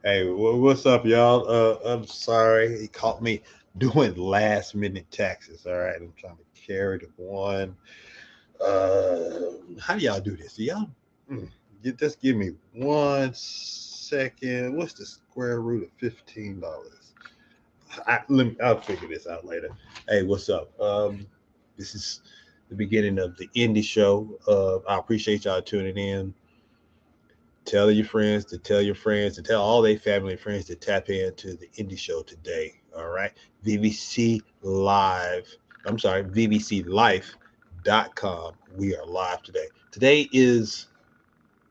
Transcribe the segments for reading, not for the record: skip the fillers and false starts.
Hey, what's up, y'all? I'm sorry, he caught me doing last minute taxes. All right, I'm trying to carry the one. How do y'all do this? Y'all, just give me 1 second. What's the square root of $15? I'll figure this out later. Hey, what's up? This is the beginning of the indie show. I appreciate y'all tuning in. Tell your friends to tell your friends to tell all their family and friends to tap into the indie show today. All right. VBCLife.com. We are live today. Today is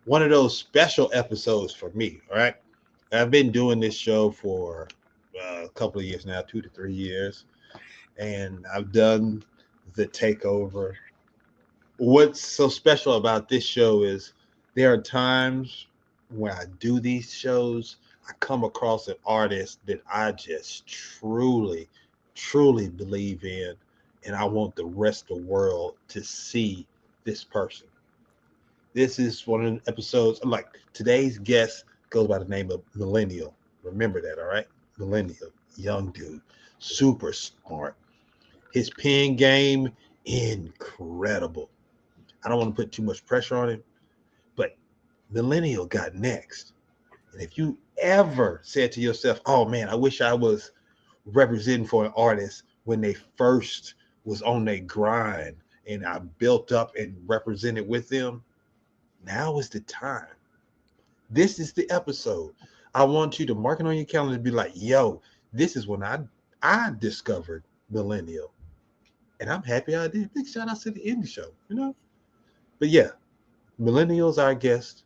one of those special episodes for me. All right. I've been doing this show for a couple of years now, 2 to 3 years, and I've done the takeover. What's so special about this show is there are times when I do these shows, I come across an artist that I just truly, truly believe in, and I want the rest of the world to see this person. This is one of the episodes. Like today's guest goes by the name of Millinniul. Remember that, all right? Millinniul, young dude, super smart. His pen game, incredible. I don't want to put too much pressure on him, but Millinniul got next. And if you ever said to yourself, oh man, I wish I was representing for an artist when they first was on their grind and I built up and represented with them, now is the time. This is the episode. I want you to mark it on your calendar and be like, yo, this is when I discovered Millinniul. And I'm happy I did. Big shout out to the indie show, you know? But yeah, Millennial's our guest.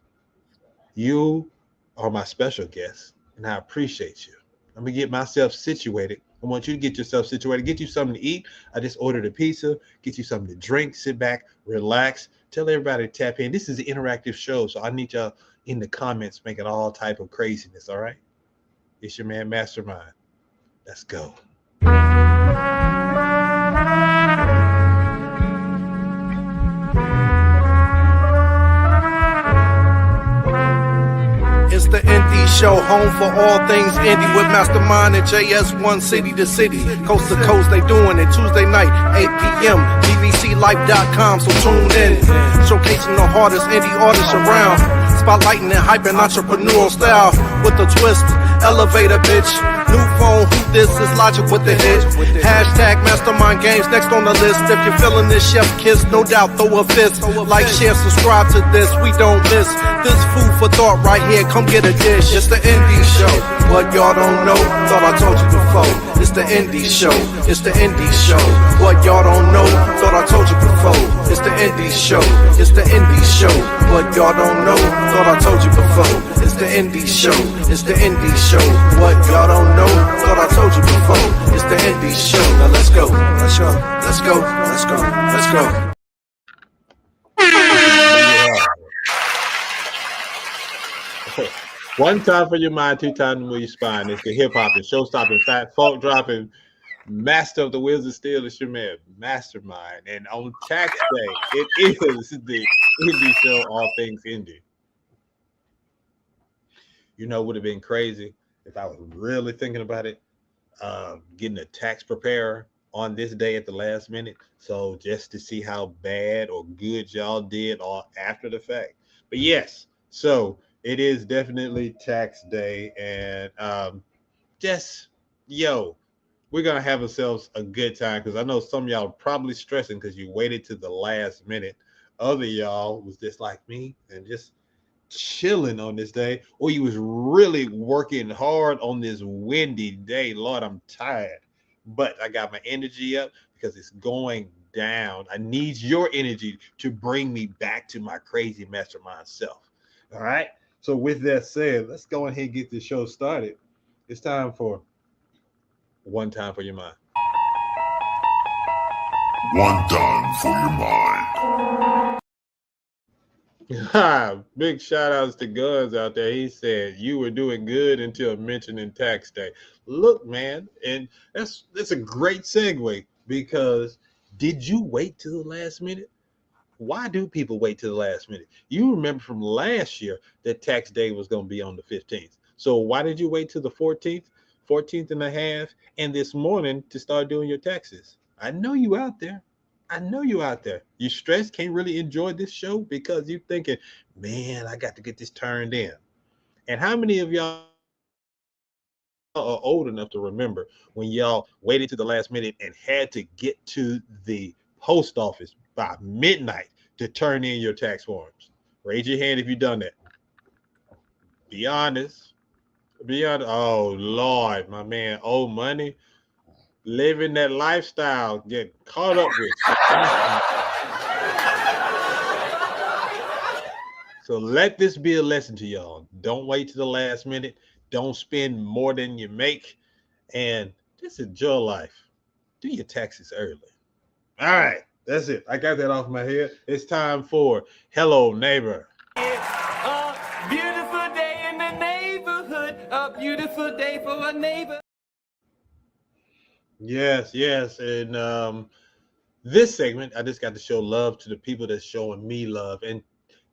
You are my special guest, and I appreciate you. I'm gonna get myself situated. I want you to get yourself situated. Get you something to eat. I just ordered a pizza. Get you something to drink. Sit back, relax. Tell everybody to tap in. This is an interactive show, so I need y'all in the comments making all type of craziness. All right? It's your man, Mastermind. Let's go. It's the Indie Show, home for all things indie with Mastermind and JS1 city to city, coast to coast. They doing it Tuesday night, 8 p.m. BBCLife.com, so tune in. Showcasing the hardest indie artists around, spotlighting and hyping entrepreneurial style with a twist. Elevator bitch, new phone, who this is Logic with the hit. Hashtag Mastermind Games next on the list. If you're feeling this chef kiss, no doubt throw a fist. Like, share, subscribe to this, we don't miss this food for thought right here. Come get a dish. It's the Indie Show. What y'all don't know, thought I told you before. It's the Indie Show. It's the Indie Show. What y'all don't know, thought I told you before. It's the Indie Show. It's the Indie Show. What y'all don't know, thought I told you before. It's the Indie Show. It's the Indie Show. What y'all don't know, thought I told you before. It's the Indie Show. Now let's go. Let's go. Let's go. Let's go. Let's go. One time for your mind, two times to move your spine. It's the hip hop and show stopping, fat folk dropping, master of the wheels of steel. It's your man, Mastermind. And on tax day, it is the Indie Show, all things indie. You know, would have been crazy if I was really thinking about it. getting a tax preparer on this day at the last minute. So just to see how bad or good y'all did all after the fact. But yes, so it is definitely tax day, and just yo, we're gonna have ourselves a good time because I know some of y'all are probably stressing because you waited to the last minute. Other y'all was just like me and just chilling on this day, or you was really working hard on this windy day. Lord, I'm tired, but I got my energy up because it's going down. I need your energy to bring me back to my crazy mastermind self. All right. So with that said, let's go ahead and get this show started. It's time for one time for your mind. One time for your mind. Big shout outs to Guns out there. He said you were doing good until mentioning tax day. Look, man, and that's a great segue because did you wait till the last minute? Why do people wait till the last minute? You remember from last year that tax day was going to be on the 15th. So why did you wait till the 14th, 14th and a half, and this morning to start doing your taxes? I know you out there. I know you out there. You stressed, can't really enjoy this show because you thinking, man, I got to get this turned in. And how many of y'all are old enough to remember when y'all waited to the last minute and had to get to the post office by midnight to turn in your tax forms? Raise your hand if you've done that. Be honest. Be honest. Oh Lord, my man, old money, living that lifestyle, get caught up with stressing. So let this be a lesson to y'all. Don't wait to the last minute. Don't spend more than you make, and just enjoy life. Do your taxes early. All right, that's it. I got that off my head. It's time for Hello Neighbor. A beautiful day in the neighborhood, a beautiful day for a neighbor. Yes, yes, and this segment, I just got to show love to the people that's showing me love, and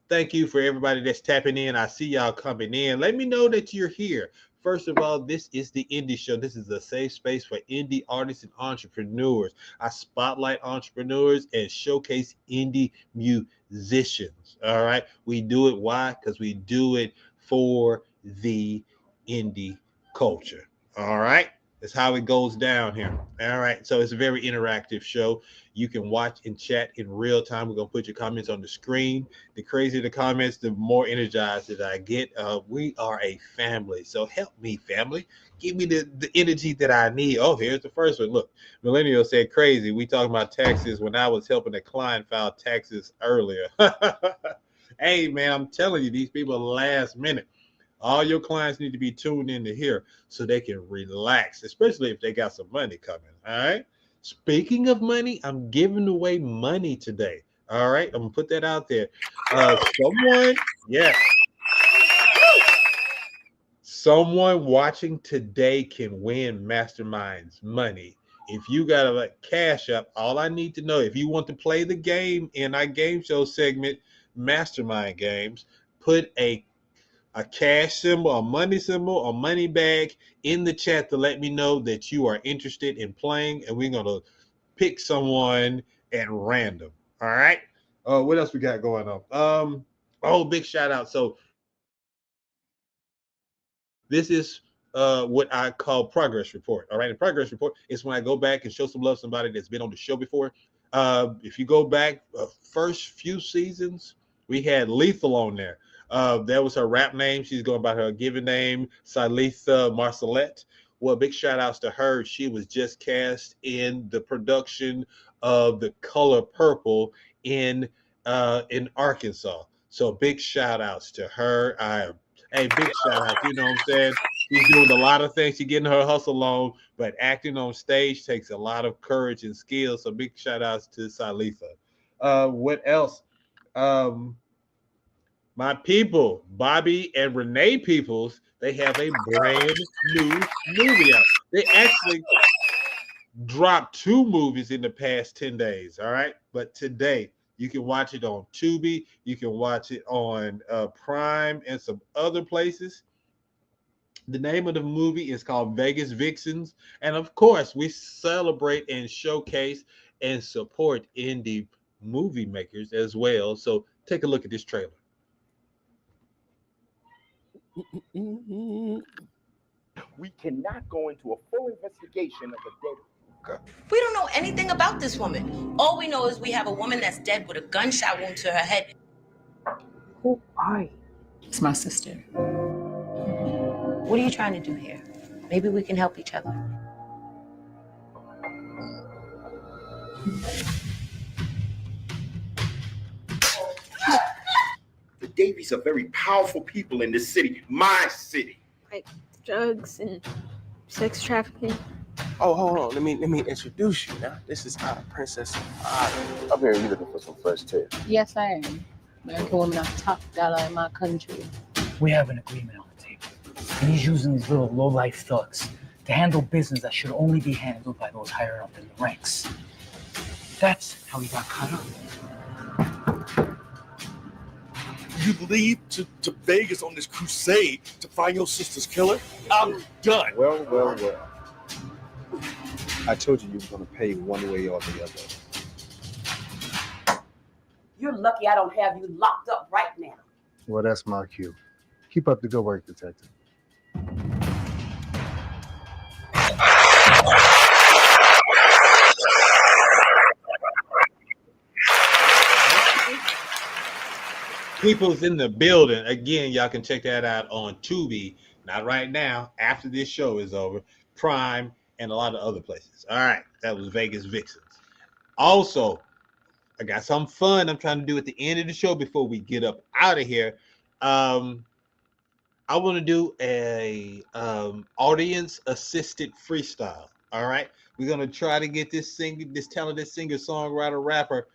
thank you for everybody that's tapping in. I see y'all coming in. Let me know that you're here. First of all, this is the Indie Show. This is a safe space for indie artists and entrepreneurs. I spotlight entrepreneurs and showcase indie musicians. All right. We do it. Why? Because we do it for the indie culture. All right. That's how it goes down here. All right. So it's a very interactive show. You can watch and chat in real time. We're going to put your comments on the screen. The crazier the comments, the more energized that I get. We are a family. So help me, family. Give me the energy that I need. Oh, here's the first one. Look, Millennial said crazy. We talking about taxes when I was helping a client file taxes earlier. Hey, man, I'm telling you, these people are last minute. All your clients need to be tuned in to here so they can relax, especially if they got some money coming. All right. Speaking of money, I'm giving away money today. All right. I'm gonna put that out there. Someone, yes, someone watching today can win Masterminds money. If you got a like, cash up, all I need to know if you want to play the game in our game show segment, Mastermind Games, put a cash symbol, a money symbol, a money bag in the chat to let me know that you are interested in playing, and we're gonna pick someone at random. All right. What else we got going on? Oh, big shout out. So this is what I call progress report. All right, a progress report is when I go back and show some love to somebody that's been on the show before. If you go back, first few seasons, we had Lethal on there. That was her rap name. She's going by her given name, Salitha Marcelette. Well, big shout outs to her. She was just cast in the production of The Color Purple in Arkansas. So big shout outs to her. Hey, big shout out. You know what I'm saying? She's doing a lot of things. She's getting her hustle on, but acting on stage takes a lot of courage and skill. So big shout outs to Salitha. What else? Um, my people, Bobby and Renee Peoples, they have a brand new movie out. They actually dropped two movies in the past 10 days. All right. But today, you can watch it on Tubi. You can watch it on Prime and some other places. The name of the movie is called Vegas Vixens. And of course, we celebrate and showcase and support indie movie makers as well. So take a look at this trailer. We cannot go into a full investigation of a dead. We don't know anything about this woman. All we know is we have a woman that's dead with a gunshot wound to her head. Who are you? It's my sister. What are you trying to do here? Maybe we can help each other. The Davies are very powerful people in this city, my city. Like drugs and sex trafficking. Oh, hold on. Let me introduce you now. This is our Princess Ada. I'm here. You looking for some fresh tail? Yes, I am. American women are top dollar in my country. We have an agreement on the table. And he's using these little low-life thugs to handle business that should only be handled by those higher up in the ranks. That's how he got caught up. You leave to Vegas on this crusade to find your sister's killer? I'm done. Well. I told you were going to pay one way or the other. You're lucky I don't have you locked up right now. Well, that's my cue. Keep up the good work, detective. People's in the building. Again, y'all can check that out on Tubi. Not right now, after this show is over. Prime and a lot of other places. All right, that was Vegas Vixens. Also, I got some fun I'm trying to do at the end of the show before we get up out of here. I want to do a audience assisted freestyle. All right, we're gonna try to get this talented singer, songwriter, rapper,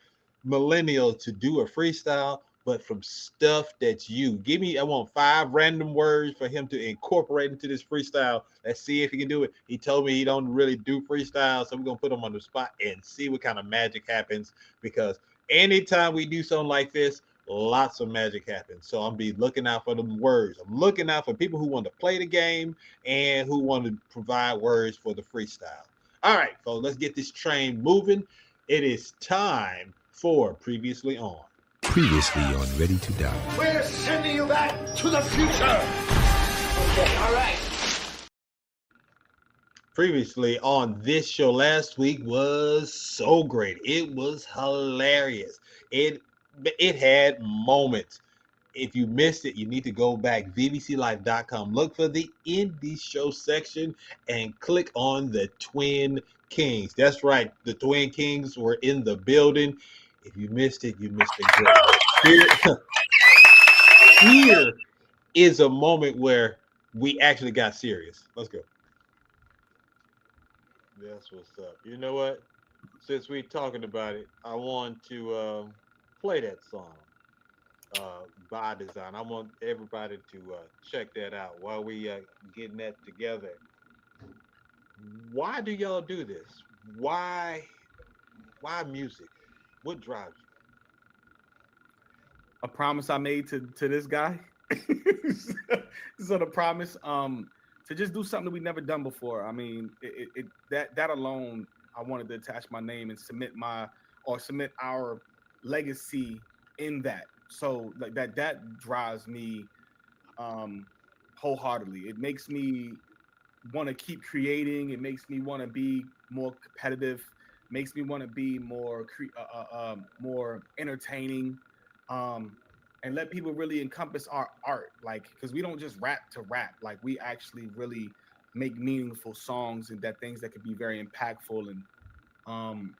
Millinniul to do a freestyle, but from stuff that's you. I want 5 random words for him to incorporate into this freestyle. Let's see if he can do it. He told me he don't really do freestyles, so we're gonna put him on the spot and see what kind of magic happens, because anytime we do something like this, lots of magic happens. So I'm be looking out for them words. I'm looking out for people who want to play the game and who want to provide words for the freestyle. All right, folks, let's get this train moving. It is time for Previously On. Previously on Ready to Die. We're sending you back to the future. Okay, all right. Previously on this show last week was so great. It was hilarious. It had moments. If you missed it, you need to go back, bbclife.com. Look for the indie show section and click on the Twin Kings. That's right. The Twin Kings were in the building. If you missed it, you missed it. Here is a moment where we actually got serious. Let's go. That's what's up. You know what? Since we're talking about it, I want to play that song by design. I want everybody to check that out while we getting that together. Why do y'all do this? Why music? What drives you? A promise I made to this guy. So the promise to just do something that we never done before. I mean, that alone, I wanted to attach my name and submit our legacy in that. So like that drives me wholeheartedly. It makes me want to keep creating. It makes me want to be more competitive. Makes me want to be more entertaining, and let people really encompass our art. Like, because we don't just rap to rap. Like, we actually really make meaningful songs and things that could be very impactful, and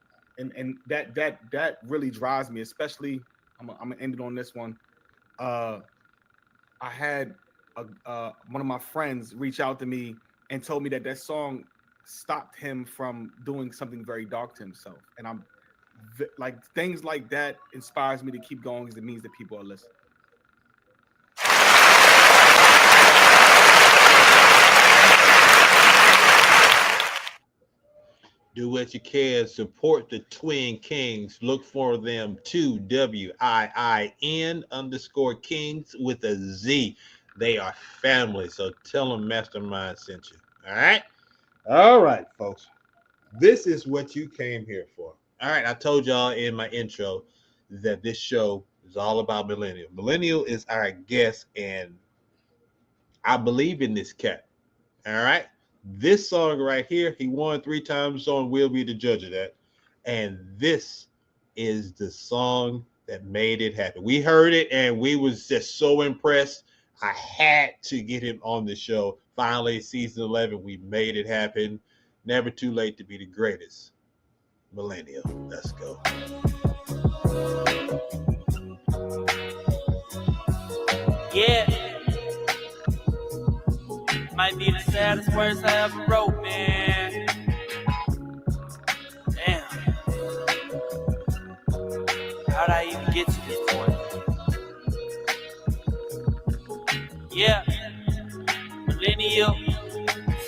that really drives me. Especially, I'm gonna end it on this one. I had one of my friends reach out to me and told me that song stopped him from doing something very dark to himself, and I'm like, things like that inspires me to keep going, because it means that people are listening. Do what you can. Support the Twin Kings. Look for them, 2WIIN_Kings with a Z. They are family. So tell them Mastermind sent you. All right, folks. This is what you came here for. All right, I told y'all in my intro that this show is all about Millennial. Millennial is our guest, and I believe in this cat. All right. This song right here, he won 3 times on We'll Be the Judge of That. And this is the song that made it happen. We heard it and we was just so impressed. I had to get him on the show. Finally, season 11, we made it happen. Never too late to be the greatest. Millennial. Let's go. Yeah. Might be the saddest words I ever wrote, man. Damn. How'd I even get to this point? Yeah. Millennial.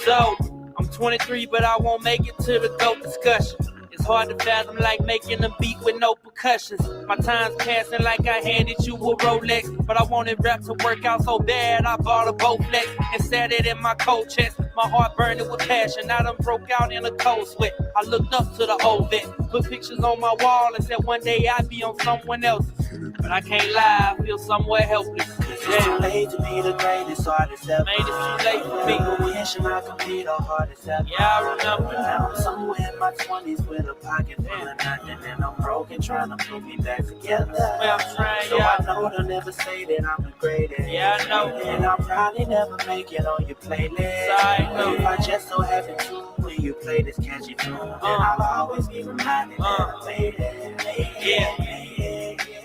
So, I'm 23, but I won't make it to the GOAT discussion. It's hard to fathom like making a beat with no percussions. My time's passing like I handed you a Rolex, but I wanted rap to work out so bad I bought a Bowflex and sat it in my cold chest. My heart burning with passion, I done broke out in a cold sweat. I looked up to the old vet, put pictures on my wall and said one day I'd be on someone else's. But I can't lie, I feel somewhat helpless. It's too late to be the greatest artist ever. Made it too late for me. People wishing I could be the hardest ever. Yeah, I remember. Now I'm somewhere in my 20s with a pocket full of nothing, and I'm broken trying to put me back together. Well, I'm trying, so yeah. I know they'll never say that I'm the greatest. Yeah, I know. And I'll probably never make it on your playlist. Sorry, no. If I just so happen to when you play this catchy tune, then I'll always be reminded that I made it.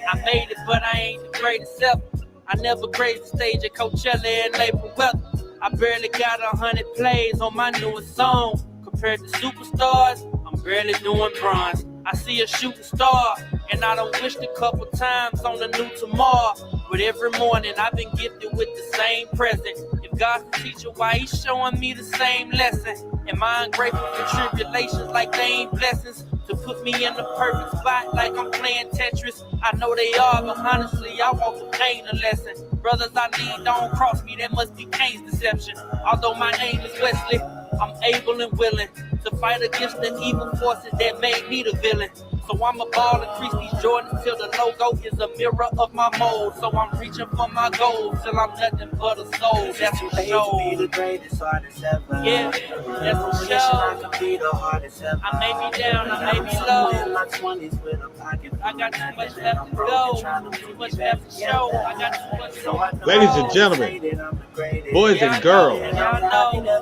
I made it, but I ain't the greatest ever. I never grazed the stage at Coachella in April weather. I barely got 100 plays on my newest song. Compared to superstars, I'm barely doing bronze. I see a shooting star, and I done wished a couple times on a new tomorrow. But every morning I've been gifted with the same present. If God's the teacher, why he's showing me the same lesson? Am I ungrateful for tribulations like they ain't blessings? To put me in the perfect spot like I'm playing Tetris. I know they are, but honestly, I want the pain a lesson. Brothers I need don't cross me, that must be Cain's deception. Although my name is Wesley, I'm able and willing to fight against the evil forces that made me the villain. So I'ma ball and crease these Jordans till the logo is a mirror of my mold. So I'm reaching for my goals till I'm nothing but a soul. That's for sure. Be the greatest artist ever. Yeah, that's for Wishing I sure. could be the hardest ever. I may be down, I may be Somewhere in low. my 20s with a pocket full I got of too much nothing, left and to I'm go, broken trying to too put much me back left to show. I got too much so I know Ladies and I'll gentlemen, say that I'm the greatest. boys and girls,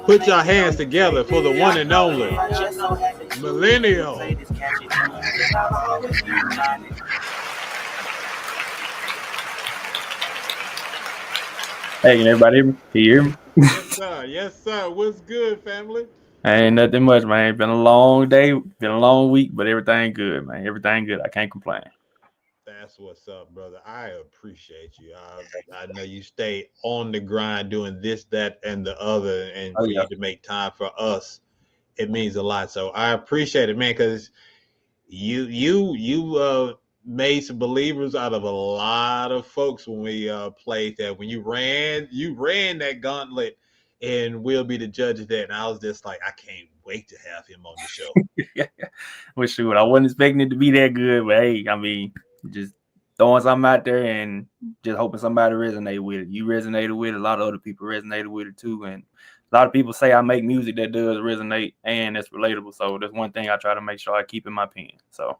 put your hands together for the one and only Millennial. Hey, can everybody hear me? Can you hear me? Yes, sir. Yes, sir. What's good, family? Ain't nothing much, man. It's been a long day, been a long week, but everything good, man. Everything good. I can't complain. That's what's up, brother. I appreciate you. I know you stay on the grind doing this, that, and the other, and for you to make time for us, it means a lot. So I appreciate it, man, because you made some believers out of a lot of folks when we played that. When you ran that gauntlet, and we'll be the judge of that. And I was just like, I can't wait to have him on the show. Well, shoot, I wasn't expecting it to be that good, but hey, I mean, just throwing something out there and just hoping somebody resonate with it. You resonated with it. A lot of other people resonated with it too. And a lot of people say I make music that does resonate and it's relatable. So that's one thing I try to make sure I keep in my pen. So.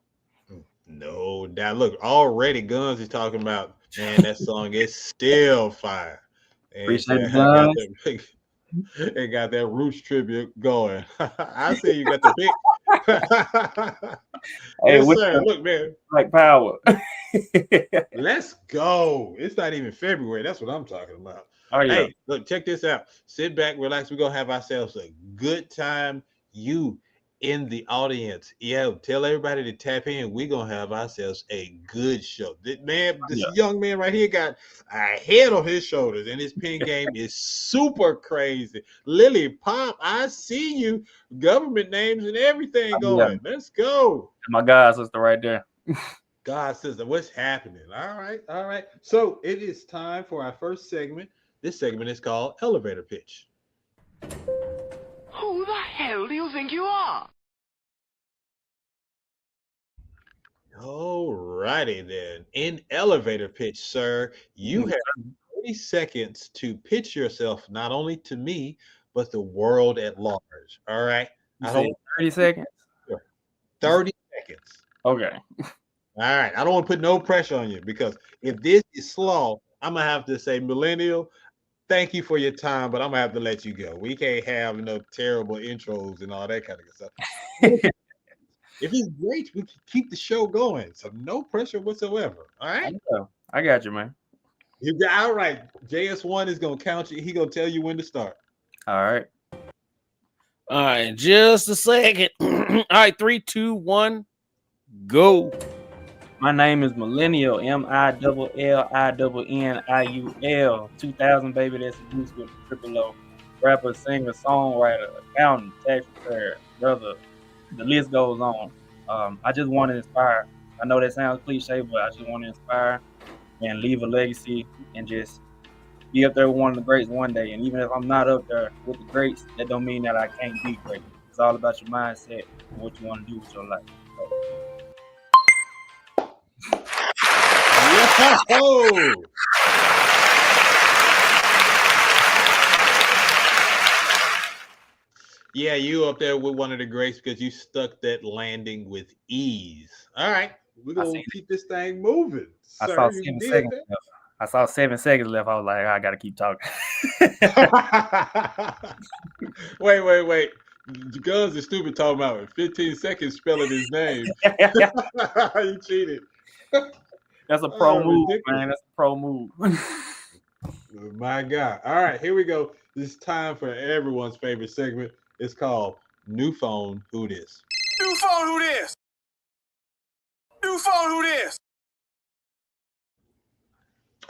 No doubt. Look, already Guns is talking about, man, that song is still fire. And appreciate it, Guns. It got that Roots tribute going. I see you got the big. Hey, yes, sir. Look, man. Like power. Let's go. It's not even February. That's what I'm talking about. Oh, yeah. Hey, look, check this out. Sit back, relax. We're going to have ourselves a good time. You in the audience, tell everybody to tap in. We're going to have ourselves a good show. This young man right here got a head on his shoulders, and his pen game is super crazy. Lily Pop, I see you. Government names and everything going. Yeah. Let's go. My God sister right there. God sister, what's happening? All right. So it is time for our first segment. This segment is called Elevator Pitch. Who the hell do you think you are? Alrighty then. In elevator pitch, sir, you have 30 seconds to pitch yourself not only to me, but the world at large. All right. You said 30 seconds? 30 seconds. Okay. All right. I don't want to put no pressure on you because if this is slow, I'm gonna have to say, Millennial, thank you for your time, but I'm gonna have to let you go. We can't have no terrible intros and all that kind of stuff. If it's great, we can keep the show going. So no pressure whatsoever. All right. I got you, man. You got all right. JS1 is gonna count you. He gonna tell you when to start. All right. All right, just a second. All right, 3, 2, 1, go. My name is Millenniul, MILLINNIUL. 2000, baby, that's a boost with triple O. Rapper, singer, songwriter, accountant, tax preparer, brother. The list goes on. I just want to inspire. I know that sounds cliche, but I just want to inspire and leave a legacy and just be up there with one of the greats one day. And even if I'm not up there with the greats, that don't mean that I can't be great. It's all about your mindset and what you want to do with your life. Yo! Yeah, you up there with one of the greats because you stuck that landing with ease. All right, we're gonna keep this thing moving. I Sir, saw you 7 did seconds that. left. I saw 7 seconds left. I was like, I gotta keep talking. Wait. Guns are stupid talking about it. 15 seconds spelling his name. You cheated. That's a pro move, ridiculous. man. That's a pro move. My God. All right, here we go. This is time for everyone's favorite segment. It's called New Phone Who This. New phone, who this? New phone, who this?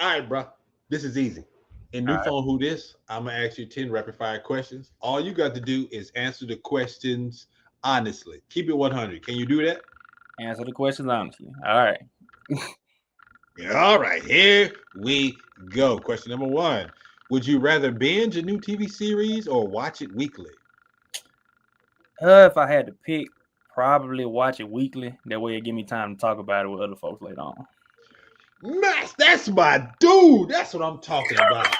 All right, bro. This is easy. In New All right. Phone Who This, I'm going to ask you 10 rapid fire questions. All you got to do is answer the questions honestly. Keep it 100. Can you do that? Answer the questions honestly. All right. All right, here we go. Question number 1. Would you rather binge a new TV series or watch it weekly? If I had to pick, probably watch it weekly. That way it give me time to talk about it with other folks later on. Max, that's my dude. That's what I'm talking about.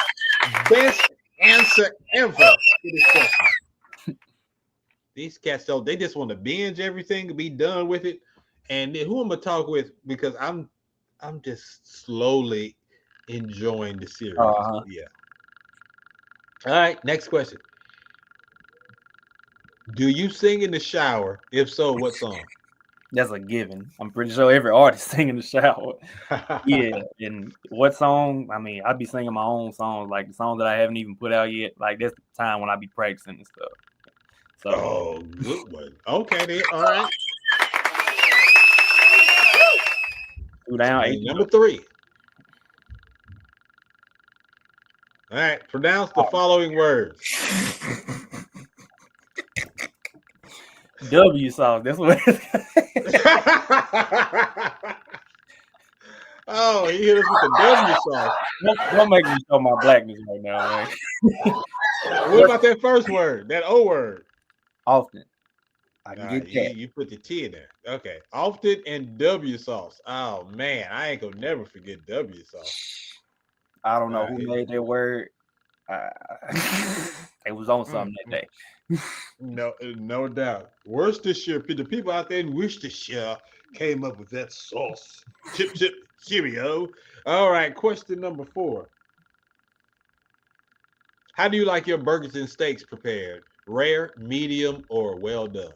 Best answer ever to this question. These cats, though, they just want to binge everything and be done with it. And then who I'm gonna talk with because I'm just slowly enjoying the series. Yeah. All right, next question. Do you sing in the shower? If so, what song? That's a given. I'm pretty sure every artist sing in the shower. Yeah. And what song? I mean, I'd be singing my own songs, like the songs that I haven't even put out yet. Like that's the time when I be practicing and stuff. So oh, good one. Okay, then. All right. 2 down, 8 number 3. All right, pronounce the following words. W sauce. That's what it's Oh, he hit us with the W sauce. Don't make me show my blackness right now, man. What about that first word? That O word? Often. I can get that. You put the T in there. Okay. Often and W sauce. Oh man, I ain't gonna never forget W sauce. I don't know who made that word. It was on something that day. No doubt. Worcestershire, the people out there in Worcestershire came up with that sauce. Chip, cheerio. All right, question number 4. How do you like your burgers and steaks prepared? Rare, medium, or well done?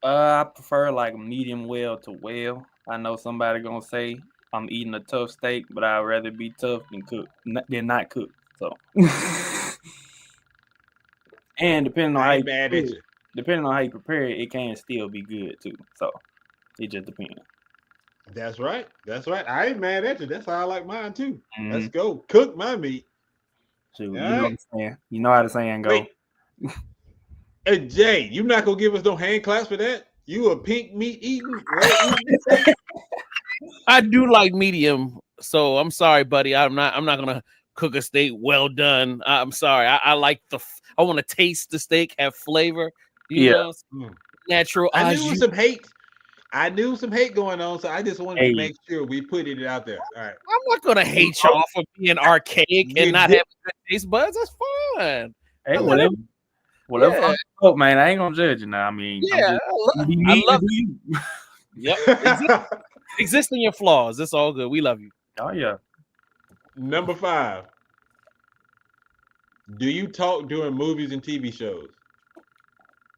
I prefer like medium well to well. I know somebody gonna say I'm eating a tough steak, but I'd rather be tough than not cook. So, and depending on how you prepare it, it can still be good too. So, it just depends. That's right. I ain't mad at you. That's how I like mine too. Mm-hmm. Let's go cook my meat. Shoot, you know how the saying go. Hey Jay, you not gonna give us no hand claps for that? You a pink meat eating? I do like medium, so I'm sorry, buddy. I'm not gonna cook a steak well done. I'm sorry. I like I want to taste the steak, have flavor. You know, natural. I knew some hate. I knew some hate going on, so I just wanted to make sure we put it out there. All right. I'm not gonna hate y'all for being archaic and not having good taste buds. That's fine. Hey, whatever. Yeah. Man, I ain't gonna judge you now. I mean, Yeah, I love you. Yep. Exist in your flaws. It's all good. We love you. Oh yeah. Number 5. Do you talk during movies and TV shows?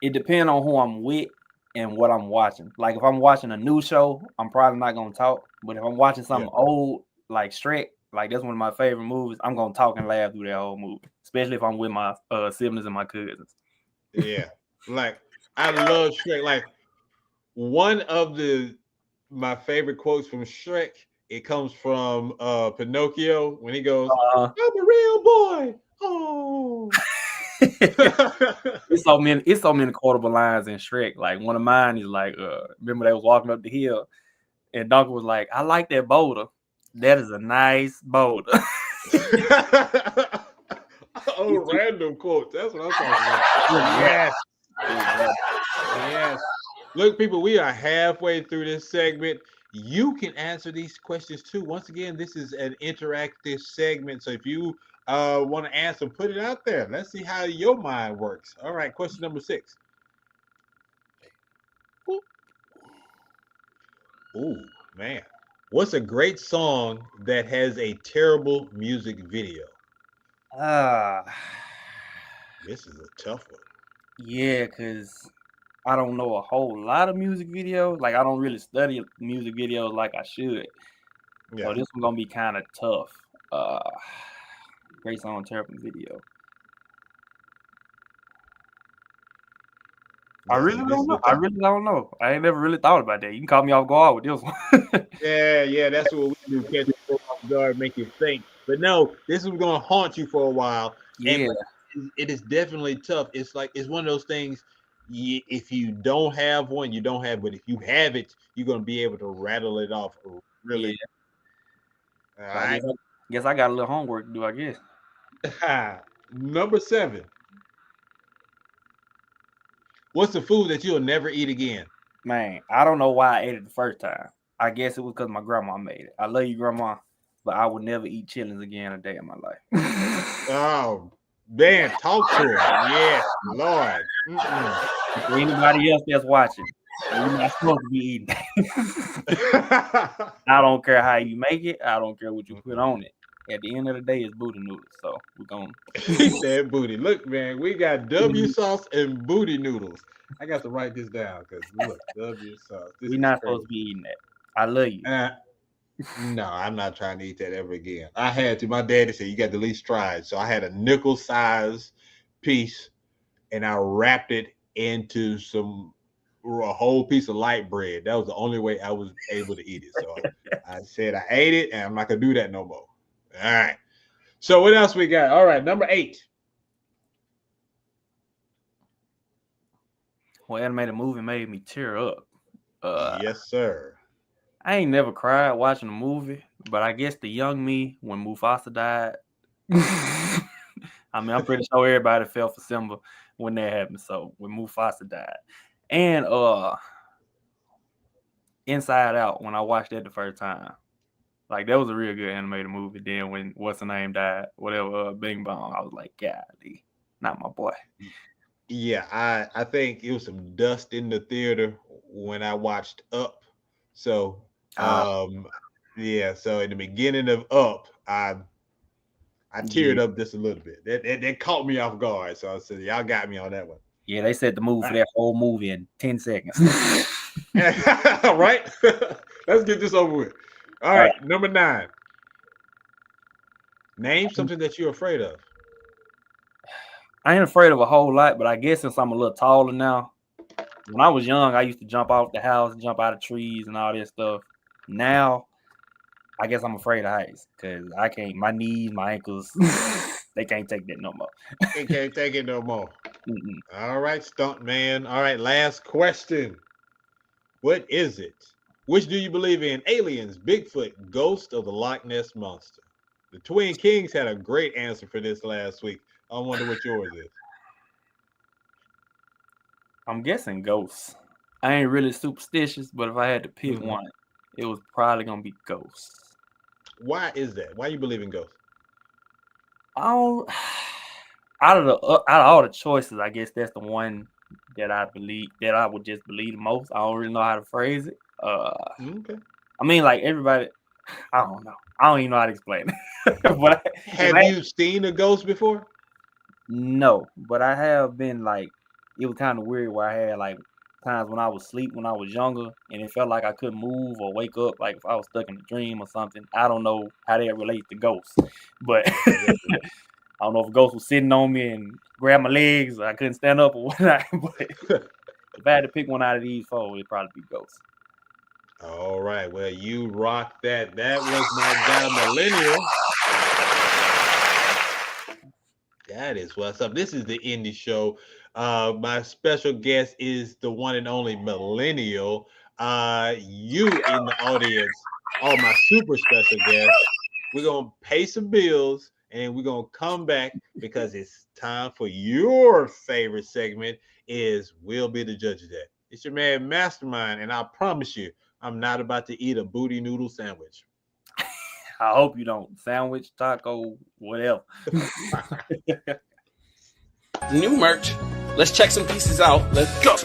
It depends on who I'm with and what I'm watching. Like if I'm watching a new show, I'm probably not gonna talk. But if I'm watching something old, like Shrek, like that's one of my favorite movies, I'm gonna talk and laugh through that whole movie. Especially if I'm with my siblings and my cousins. Yeah, like I love Shrek. Like one of my favorite quotes from Shrek, it comes from Pinocchio when he goes, "I'm a real boy." Oh. It's so many quotable lines in Shrek. Like one of mine is like, remember they was walking up the hill and Donkey was like, "I like that boulder. That is a nice boulder." Random quotes. That's what I'm talking about. Yes. Look, people, we are halfway through this segment. You can answer these questions too. Once again, this is an interactive segment. So if you want to answer, put it out there. Let's see how your mind works. All right, question number 6. Ooh, man. What's a great song that has a terrible music video? This is a tough one. Yeah, because I don't know a whole lot of music videos. Like I don't really study music videos like I should. Yeah. So this one's gonna be kind of tough. Great song, terrible video. I really don't know. I ain't never really thought about that. You can call me off guard with this one. Yeah, that's what we do. Catch you off guard, make you think. But no, this is going to haunt you for a while. Yeah. And it is definitely tough. It's like it's one of those things. If you don't have one, you don't have. But if you have it, you're going to be able to rattle it off. Really. Yeah. All right. I guess I got a little homework to do. I guess. Number 7. What's the food that you'll never eat again? Man, I don't know why I ate it the first time. I guess it was because my grandma made it. I love you, grandma, but I would never eat chitlins again a day in my life. Oh, man, talk to her. Yes, Lord. For anybody else that's watching, you're not supposed to be eating that. I don't care how you make it. I don't care what you put on it. At the end of the day, it's booty noodles. So we're going to. He said booty. Look, man, we got W sauce and booty noodles. I got to write this down because look, W sauce. We're not supposed to be eating that. I love you. No, I'm not trying to eat that ever again. I had to. My daddy said you got to at least try it. So I had a nickel size piece and I wrapped it into a whole piece of light bread. That was the only way I was able to eat it. So I said I ate it and I'm not going to do that no more. All right. So what else we got? All right, number 8. Well, animated movie made me tear up. Yes, sir. I ain't never cried watching a movie, but I guess the young me when Mufasa died. I mean, I'm pretty sure everybody felt for Simba when that happened. So when Mufasa died, and Inside Out when I watched that the first time. Like, that was a real good animated movie. Then when what's the name died, whatever, Bing Bong, I was like, golly, not my boy. Yeah, I think it was some dust in the theater when I watched Up. So, yeah, so in the beginning of Up, I teared up just a little bit. That caught me off guard. So I said, y'all got me on that one. Yeah, they set the mood for that whole movie in 10 seconds. Right? Let's get this over with. All right, number 9. Name something that you're afraid of. I ain't afraid of a whole lot, but I guess since I'm a little taller now, when I was young, I used to jump off the house, jump out of trees and all this stuff. Now, I guess I'm afraid of heights because I can't, my knees, my ankles, they can't take that no more. They can't take it no more. All right, stunt man. All right, last question. What is it? Which do you believe in? Aliens, Bigfoot, ghost, or the Loch Ness Monster? The Twin Kings had a great answer for this last week. I wonder what yours is. I'm guessing ghosts. I ain't really superstitious, but if I had to pick one, it was probably gonna be ghosts. Why is that? Why you believe in ghosts? I don't. Out of all the choices, I guess that's the one that I would just believe the most. I don't really know how to phrase it. Okay. I mean, like everybody, I don't know. I don't even know how to explain it. But have you seen a ghost before? No, but I have been like, it was kind of weird where I had like times when I was asleep when I was younger, and it felt like I couldn't move or wake up, like if I was stuck in a dream or something. I don't know how that relates to ghosts, but I don't know if a ghost was sitting on me and grabbed my legs, or I couldn't stand up or whatnot. But if I had to pick one out of these four, it'd probably be ghosts. All right. Well, you rocked that. That was my guy, Millennial. That is what's up. This is the Indie Show. My special guest is the one and only Millennial. You in the audience are my super special guest. We're going to pay some bills and we're going to come back because it's time for your favorite segment is We'll Be the Judge of That. It's your man Mastermind, and I promise you, I'm not about to eat a booty noodle sandwich. I hope you don't. Sandwich, taco, whatever. New merch. Let's check some pieces out. Let's go.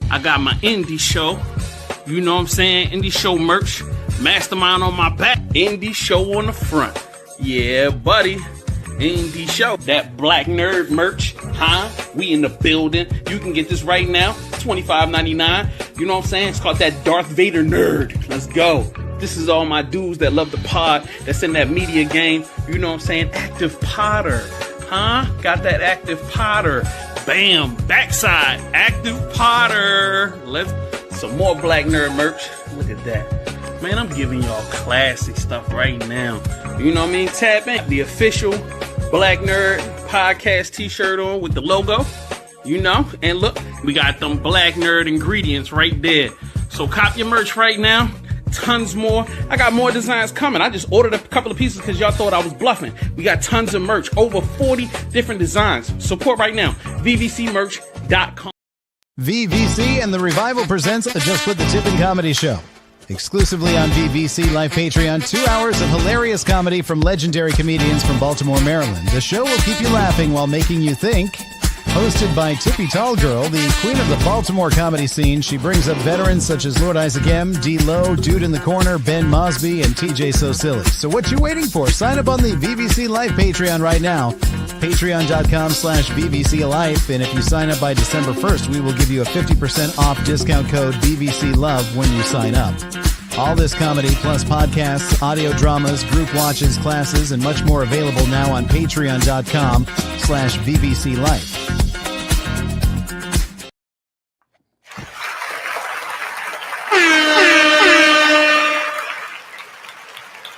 I got my indie show. You know what I'm saying? Indie show merch. Mastermind on my back. Indie show on the front. Yeah, buddy. Indie show. That black nerd merch. Huh? We in the building. You can get this right now. $25.99. You know what I'm saying? It's called that Darth Vader nerd. Let's go. This is all my dudes that love the pod, that's in that media game. You know what I'm saying? Active Potter. Huh? Got that Active Potter. Bam. Backside. Active Potter. Let's some more black nerd merch. Look at that. Man, I'm giving y'all classic stuff right now. You know what I mean? Tap in. The official Black Nerd podcast t-shirt on with the logo. You know? And look, we got them black nerd ingredients right there. So cop your merch right now. Tons more. I got more designs coming. I just ordered a couple of pieces because y'all thought I was bluffing. We got tons of merch. Over 40 different designs. Support right now. VVCmerch.com. VVC and The Revival presents a Just Put the Tip in Comedy show. Exclusively on VVC Live Patreon, 2 hours of hilarious comedy from legendary comedians from Baltimore, Maryland. The show will keep you laughing while making you think. Hosted by Tippy Tallgirl, the queen of the Baltimore comedy scene, she brings up veterans such as Lord Isaac M., D-Lo, Dude in the Corner, Ben Mosby, and TJ So Silly. So what you waiting for? Sign up on the VVC Live Patreon right now. Patreon.com/VVC Life. And if you sign up by December 1st, we will give you a 50% off discount code VVC Love when you sign up. All this comedy plus podcasts, audio dramas, group watches, classes, and much more available now on patreon.com/VVC Life.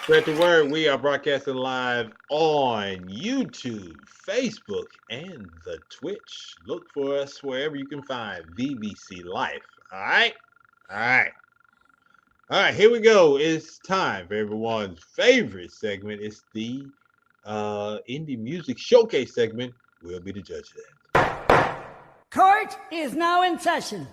Spread the word. We are broadcasting live on YouTube, Facebook, and the Twitch. Look for us wherever you can find VVC Life. All right? All right. All right, here we go. It's time for everyone's favorite segment. It's the Indie Music Showcase segment. We'll be the judge of that. Court is now in session.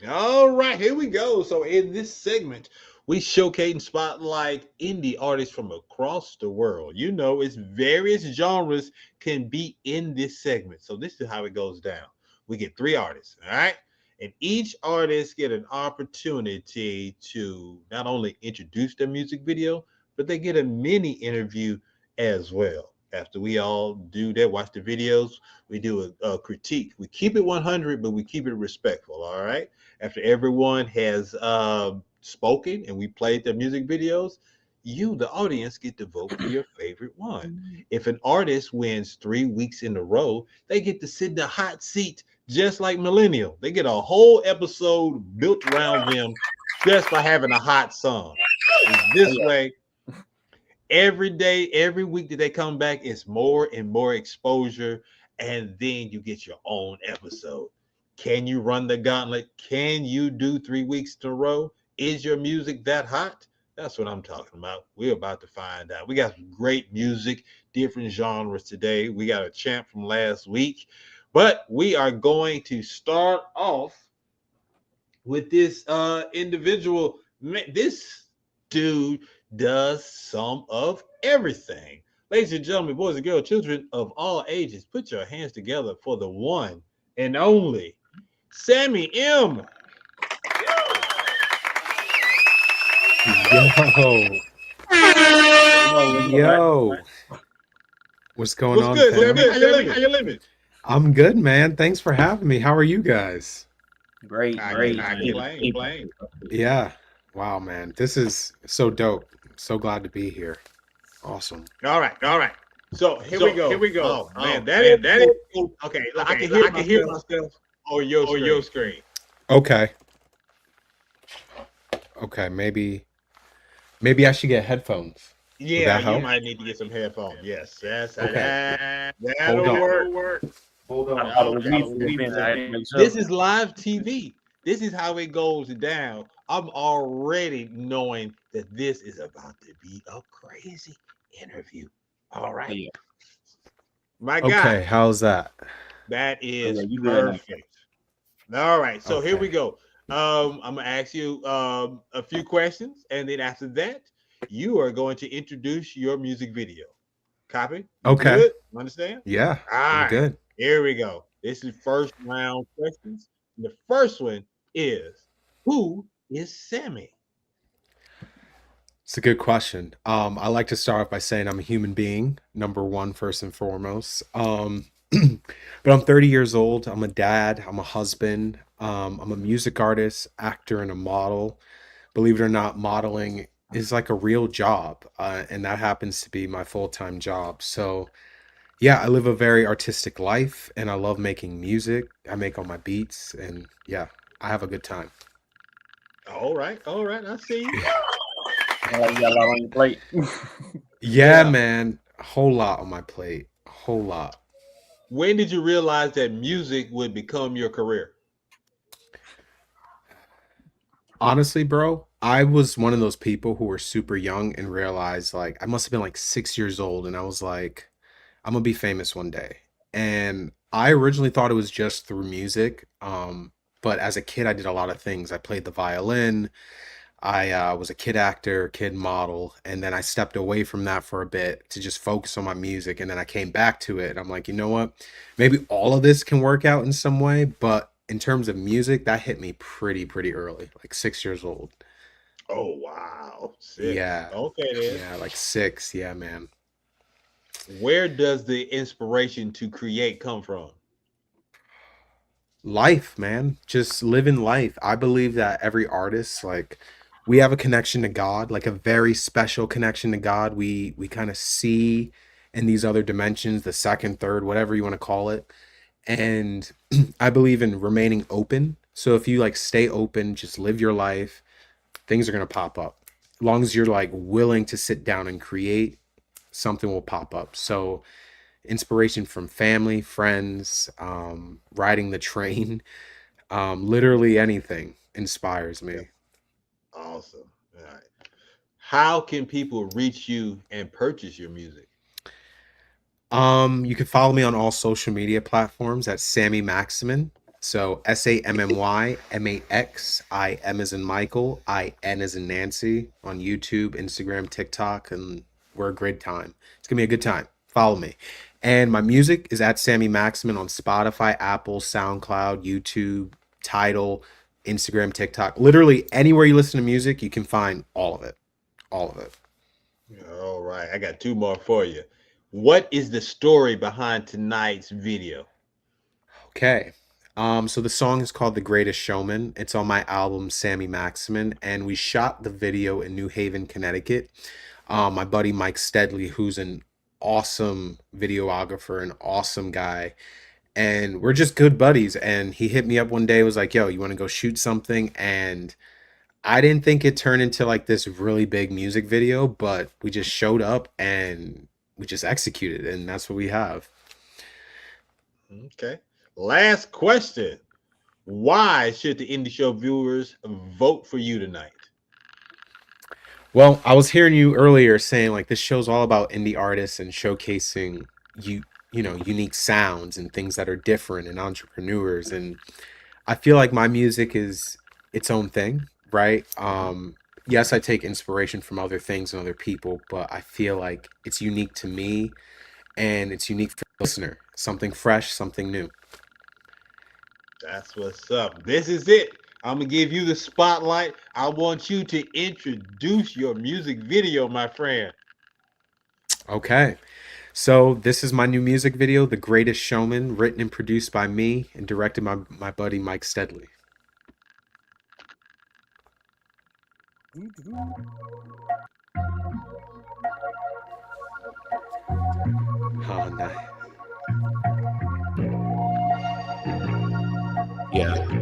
All right, here we go. So in this segment, we showcase and spotlight indie artists from across the world. You know, it's various genres can be in this segment. So this is how it goes down. We get 3 artists, all right? And each artist get an opportunity to not only introduce their music video, but they get a mini interview as well. After we all do that, watch the videos, we do a critique. We keep it 100, but we keep it respectful, all right? After everyone has spoken and we played their music videos, you, the audience, get to vote for your favorite one. If an artist wins 3 weeks in a row, they get to sit in the hot seat just like Millennial. They get a whole episode built around them just by having a hot song. This way, every day, every week that they come back, it's more and more exposure, and then you get your own episode. Can you run the gauntlet? Can you do 3 weeks in a row? Is your music that hot? That's what I'm talking about. We're about to find out. We got some great music, different genres today. We got a champ from last week, but we are going to start off with this individual. This dude does some of everything. Ladies and gentlemen, boys and girls, children of all ages, put your hands together for the one and only Sammy M. Yo. What's going What's on, good, fam? Sammy? How you living? How you living? I'm good, man. Thanks for having me. How are you guys? Great, I great. playing. Yeah. Wow, man. This is so dope. So glad to be here. Awesome. All right. So here we go. Oh man, that is okay. I can hear myself on your screen. Okay. Okay, maybe I should get headphones. Would Yeah, that you help? might need to get some headphones. Yes, Okay. that'll work. Hold on. This is live TV. This is how it goes down. I'm already knowing that this is about to be a crazy interview. All right. Yeah. My Okay, guy, how's that? that is you good now. perfect. All right, so here Okay. we go. I'm gonna ask you a few questions, and then after that, you are going to introduce your music video. Copy? You Okay. good? You understand? Yeah, All I'm right, good. here we go. This is first round questions. And the first one is, who is Sammy? It's a good question. I like to start off by saying I'm a human being, number one, first and foremost. But I'm 30 years old. I'm a dad. I'm a husband. I'm a music artist, actor, and a model. Believe it or not, modeling is like a real job, and that happens to be my full-time job. So, yeah, I live a very artistic life, and I love making music. I make all my beats, and yeah, I have a good time. All right, I see you. You got a lot on your plate. Yeah, Yeah. man, a whole lot on my plate. A whole lot. When did you realize that music would become your career? Honestly, bro, I was one of those people who were super young and realized like I must have been like 6 years old, and I was like, I'm gonna be famous one day. And I originally thought it was just through music. But as a kid, I did a lot of things. I played the violin. I was a kid actor, kid model, and then I stepped away from that for a bit to just focus on my music. And then I came back to it. And I'm like, you know what? Maybe all of this can work out in some way, but in terms of music, that hit me pretty early, like 6 years old. Oh wow, 6. Yeah, Okay then. yeah, like six. Yeah, man. Where does the inspiration to create come from? Life, man. Just living life. I believe that every artist, like, we have a connection to God, like a very special connection to God. We kind of see in these other dimensions, the second, third, whatever you want to call it. And I believe in remaining open. So if you like stay open, just live your life, things are gonna pop up. As long as you're like willing to sit down and create, something will pop up. So inspiration from family, friends, riding the train, literally anything inspires me. Awesome. All right. How can people reach you and purchase your music? You can follow me on all social media platforms at Sammy Maximin. So SAMMYMAXIM as in Michael, IN as in Nancy on YouTube, Instagram, TikTok, and we're a great time. It's gonna be a good time. Follow me. And my music is at Sammy Maximin on Spotify, Apple, SoundCloud, YouTube, Tidal, Instagram, TikTok. Literally anywhere you listen to music, you can find all of it. All of it. All right. I got two more for you. What is the story behind tonight's video? Okay. So the song is called The Greatest Showman. It's on my album Sammy Maximin, and we shot the video in New Haven, Connecticut. My buddy Mike Steadley, who's an awesome videographer, an awesome guy, and we're just good buddies. And he hit me up one day, was like, "Yo, you want to go shoot something?" And I didn't think it turned into like this really big music video, but we just showed up and we just executed, and that's what we have. Okay. Last question. Why should the Indie Show viewers vote for you tonight? Well, I was hearing you earlier saying like this show's all about indie artists and showcasing unique sounds and things that are different and entrepreneurs, and I feel like my music is its own thing, right? Yes, I take inspiration from other things and other people, but I feel like it's unique to me and it's unique for the listener. Something fresh, something new. That's what's up. This is it. I'm gonna give you the spotlight. I want you to introduce your music video, my friend. Okay. So this is my new music video, The Greatest Showman, written and produced by me and directed by my buddy Mike Steadley. Oh, nice. Yeah.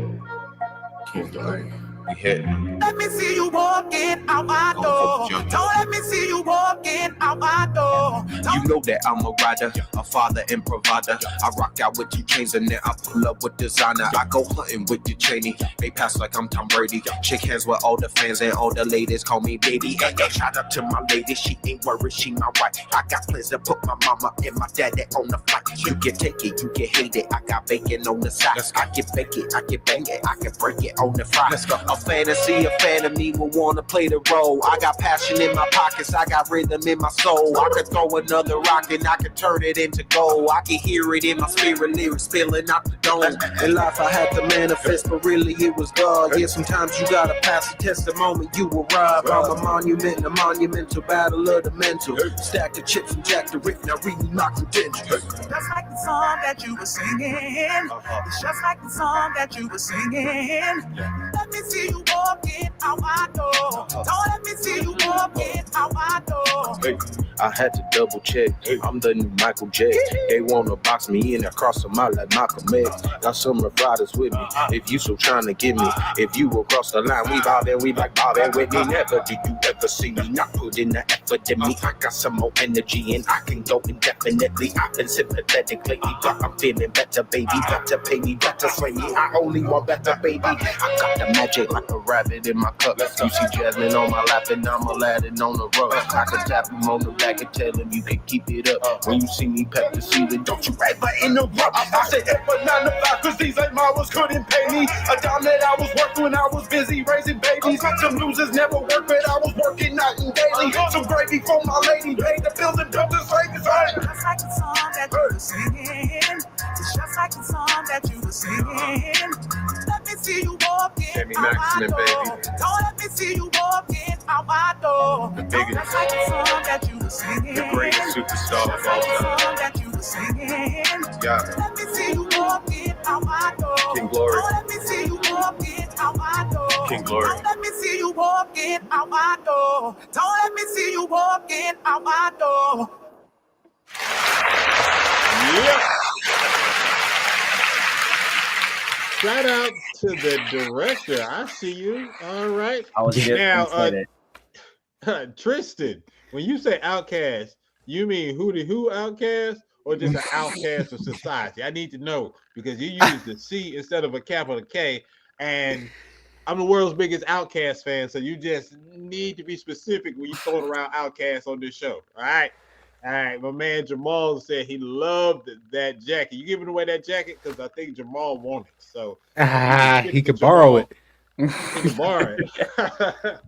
We hit. Let me see you walking out my door. Don't let me see you walking out my door. You know that I'm a rider, a father and provider. I rock out with two chains and then I pull up with designer. I go hunting with the Cheney. They pass like I'm Tom Brady. Shake hands with all the fans and all the ladies call me baby. And shout out to my lady, she ain't worried, she my wife. I got plans to put my mama and my daddy on the flight. You can take it, you can hate it. I got bacon on the side. I can bake it, I can bang it, I can break it on the fry. Let's go. A fantasy, a fan of me will wanna play the role. I got passion in my pockets, I got rhythm in my soul. I could throw another rock and I could turn it into gold. I can hear it in my spirit, lyrics spilling out the dome. In life I had to manifest, but really it was God. Yeah, sometimes you gotta pass the test the moment you arrive. I'm a monument, a monumental battle of the mental. Stack the chips and jack the rick, now read me my credentials. Just like the song that you were singing. It's just like the song that you were singing. Let me see you walking out my door. Don't let me see you walking out my door. Hey, I had to double check. I'm the new Michael J. They wanna box me in across the mile like Malcolm X. Got some rough riders with me. If you so trying to get me, if you will cross the line, we bob and we like Bob and Whitney. Never did you ever see me not put in the effort in me. I got some more energy and I can go indefinitely. I've been sympathetic lately, but I'm feeling better, baby. Better pay me, better slay me. I only want better, baby. I got the magic like a rabbit in my cup. You see Jasmine on my lap and I'm Aladdin on the rug. I can tap him on the back and tell him you can keep it up. When you see me pep the ceiling, don't you ever interrupt. I said ever 9 to 5 cause these ain't mine couldn't pay me. A dime that I was worth when I was busy raising babies. Some losers never work, but I was working night and daily. Some gravy for my lady, paid the bills and built this like this. Just like the song that you were singing. It's just like the song that you were singing. Let me see you walking out my door. Don't let me see you walking out my door. The biggest, just like the song that you were singing. The greatest superstar of all time. Song that you were singing. Yeah. Let me see you walking out my door. King Glory. Don't let me see you walking out my door. King Glory. Don't let me see you walking out my door. Don't let me see you walking out my door. Yep. Shout out to the director. I see you. All right. I was just now, gonna say Tristan, when you say outcast, you mean who outcast or just an outcast of society? I need to know because you use the C instead of a capital K, and I'm the world's biggest Outcast fan, so you just need to be specific when you throwing around Outcast on this show. All right. All right, my man Jamal said he loved that jacket. You giving away that jacket? Because I think Jamal wanted it. So he could borrow it. He could borrow it.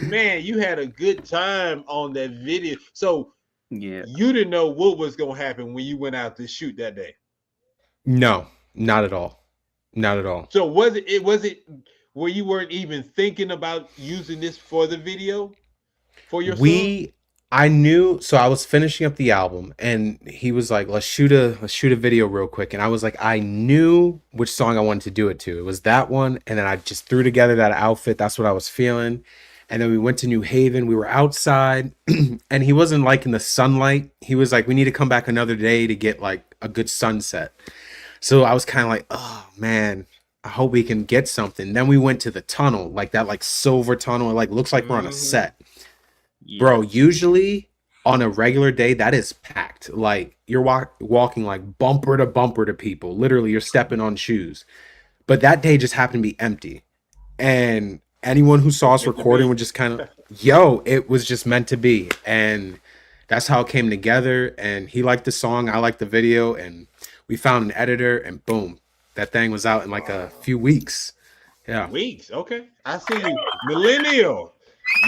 Man, you had a good time on that video. So yeah, you didn't know what was gonna happen when you went out to shoot that day. No, not at all. Not at all. So was it where you weren't even thinking about using this for the video for your song? I knew, so I was finishing up the album and he was like, let's shoot a video real quick. And I was like, I knew which song I wanted to do it to. It was that one. And then I just threw together that outfit. That's what I was feeling. And then we went to New Haven. We were outside and he wasn't liking the sunlight. He was like, we need to come back another day to get like a good sunset. So I was kind of like, oh man, I hope we can get something. Then we went to the tunnel, like that, like silver tunnel. It like looks like we're on a set. Yeah. Bro, usually on a regular day, that is packed. Like you're walking like bumper to people. Literally, you're stepping on shoes. But that day just happened to be empty. And anyone who saw us recording would just kind of, yo, it was just meant to be, and that's how it came together. And he liked the song, I liked the video, and we found an editor, and boom, that thing was out in like a few weeks. Yeah. Weeks. Okay. I see you. Millennial.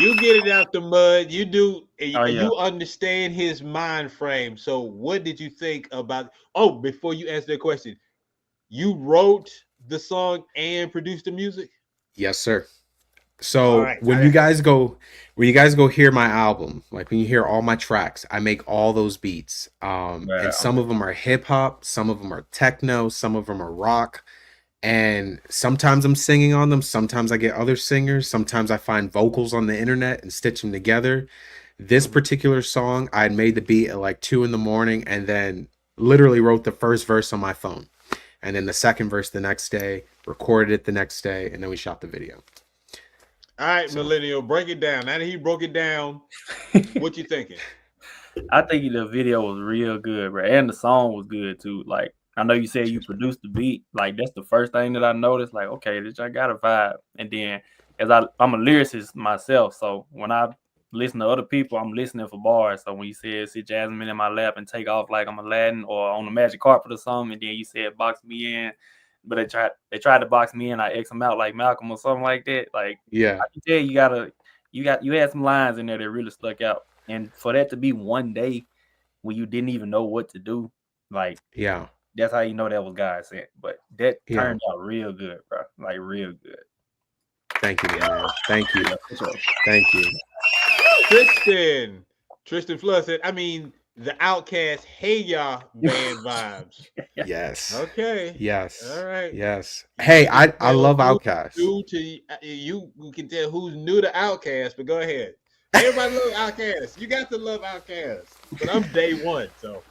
You get it out the mud. You do. Oh yeah. You understand his mind frame. So, what did you think about? Oh, before you answer that question, you wrote the song and produced the music. Yes, sir. All So right. when you guys go hear my album, like when you hear all my tracks, I make all those beats. And some of them are hip hop, some of them are techno, some of them are rock. And sometimes I'm singing on them, sometimes I get other singers, sometimes I find vocals on the internet and stitch them together. This particular song, I had made the beat at like 2 a.m. and then literally wrote the first verse on my phone. And then the second verse the next day, recorded it the next day, and then we shot the video. All right, Millennial, break it down. Now that he broke it down, what you thinking? I think the video was real good, bro, and the song was good too. Like, I know you said you produced the beat. Like, that's the first thing that I noticed. Like, okay, this I got a vibe. And then, as I'm a lyricist myself, so when I listen to other people, I'm listening for bars. So when you said sit Jasmine in my lap and take off like I'm Aladdin or on the magic carpet or something, and then you said box me in, but they tried to box me in, I X them out like Malcolm or something like that. Like, yeah, I can tell you had some lines in there that really stuck out. And for that to be one day when you didn't even know what to do, like, yeah, that's how you know that was God sent. But that turned out real good, bro. Like, real good. Thank you, man. Thank you. Yeah, sure. Thank you. Tristan Flood said, I mean, the Outcast Hey Ya band vibes. Yes. Okay. Yes. All right. Yes. Hey, I love Outkast. You can tell who's new to Outkast, but go ahead. Everybody love Outkast. You got to love Outkast. But I'm day one, so.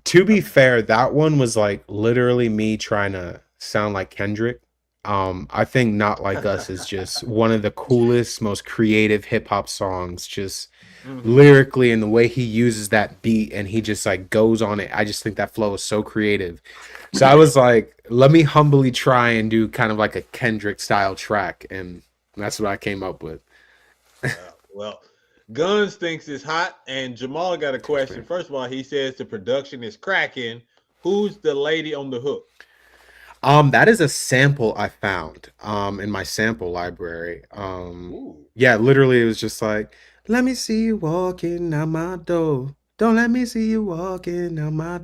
To be fair, that one was like literally me trying to sound like Kendrick. I think Not Like Us is just one of the coolest, most creative hip hop songs, just lyrically, and the way he uses that beat and he just like goes on it. I just think that flow is so creative. So I was like, let me humbly try and do kind of like a Kendrick style track, and that's what I came up with. Well, Guns thinks it's hot, and Jamal got a question. First of all, he says the production is cracking. Who's the lady on the hook? That is a sample I found in my sample library. Yeah, literally it was just like, let me see you walking out my door. Don't let me see you walking out my.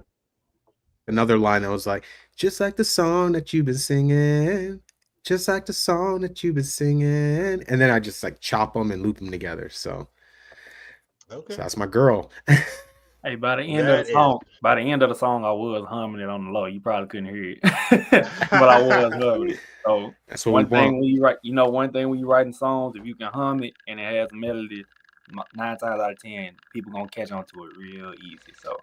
Another line that was like, just like the song that you've been singing, just like the song that you've been singing, and then I just like chop them and loop them together. So that's my girl. Hey, by the end of the song, I was humming it on the low. You probably couldn't hear it, but I was humming it. So that's what when you write, one thing when you writing songs, if you can hum it and it has a melody, 9 times out of 10, people gonna catch on to it real easy. So,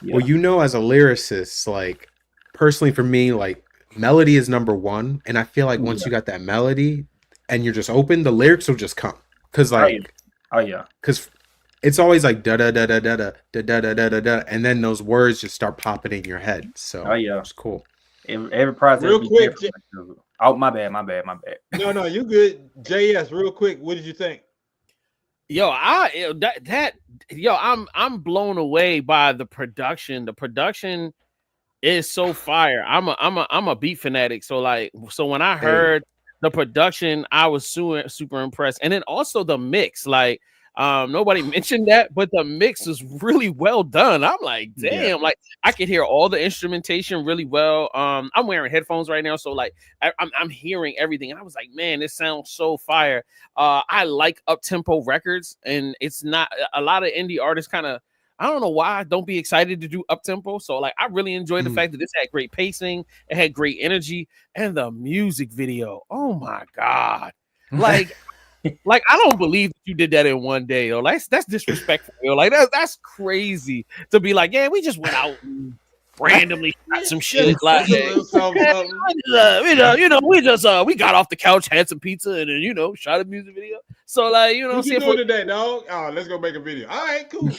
yeah. Well, as a lyricist, like personally for me, like melody is number one, and I feel like once you got that melody and you're just open, the lyrics will just come. Cause like, because it's always like da da da da da da da da da da da da, and then those words just start popping in your head. So it's cool. Every process. Real quick. Oh, my bad. No, you good. JS, real quick. What did you think? I'm blown away by the production. The production is so fire. I'm a beat fanatic. So when I heard the production, I was super impressed. And then also the mix, like nobody mentioned that, but the mix is really well done. I'm like, damn, like I could hear all the instrumentation really well. I'm wearing headphones right now, so like I'm hearing everything, and I was like, man, this sounds so fire. I like up-tempo records, and it's not a lot of indie artists kind of, I don't know why, don't be excited to do up-tempo. So like I really enjoyed the fact that this had great pacing, it had great energy, and the music video, oh my god, like like I don't believe that you did that in one day, yo. Like that's disrespectful, yo. Like that's crazy to be like, yeah, we just went out and randomly shot some shit. Like, we got off the couch, had some pizza, and then shot a music video. So like, what you doing today, dog? Oh, let's go make a video. All right, cool.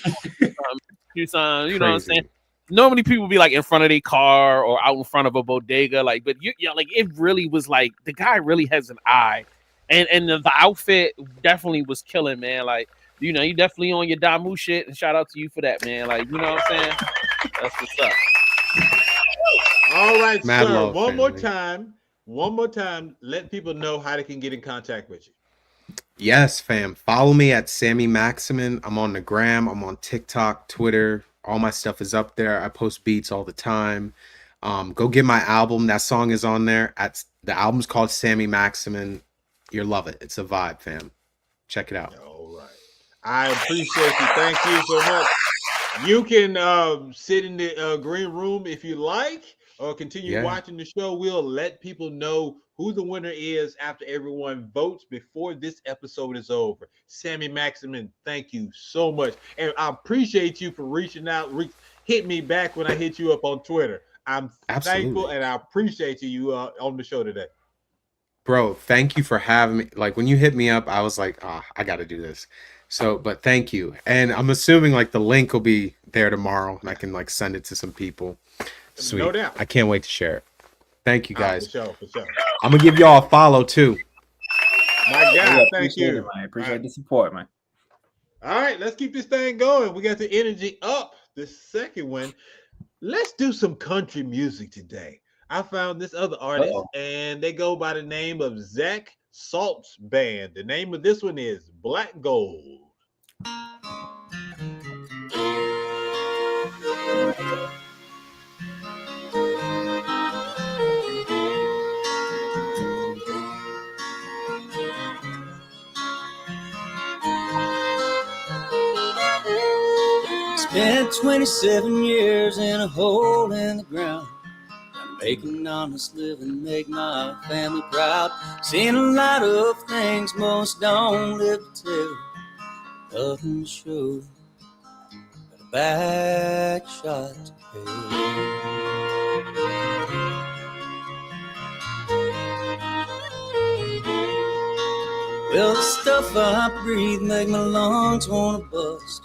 You know what I'm saying? Normally people be like in front of their car or out in front of a bodega, like, but like it really was like the guy really has an eye. and the outfit definitely was killing, man. Like, you know, you definitely on your Damu shit, and shout out to you for that, man. Like, you know what I'm saying? That's what's up. All right, Mad sir. love, One more family. time. One more time. Let people know how they can get in contact with you. Yes, fam. Follow me at Sammy Maximin. I'm on the gram. I'm on TikTok, Twitter. All my stuff is up there. I post beats all the time. Go get my album. That song is on there. The album's called Sammy Maximin. You'll love it. It's a vibe, fam. Check it out. All right. I appreciate you. Thank you so much. You can sit in the green room if you like, or continue Yeah. watching the show. We'll let people know who the winner is after everyone votes before this episode is over. Sammy Maximin, thank you so much. And I appreciate you for reaching out. Hit me back when I hit you up on Twitter. I'm thankful and I appreciate you on the show today. Bro, thank you for having me. Like, when you hit me up, I was like, I got to do this. So, but thank you. And I'm assuming like the link will be there tomorrow and I can like send it to some people. Sweet. No doubt. I can't wait to share it. Thank you, guys. For sure. I'm going to give y'all a follow too. My God, Yeah, thank you. It, man. Appreciate the support, man. All right, let's keep this thing going. We got the energy up. The second one. Let's do some country music today. I found this other artist, and they go by the name of Zach Salt's band. The name of this one is Black Gold. Spent 27 years in a hole in the ground, trying to make an honest living, make my family proud. Seen a lot of things most don't live to tell. Nothing sure, got a back shot to pay. Well, the stuff I breathe make my lungs wanna bust.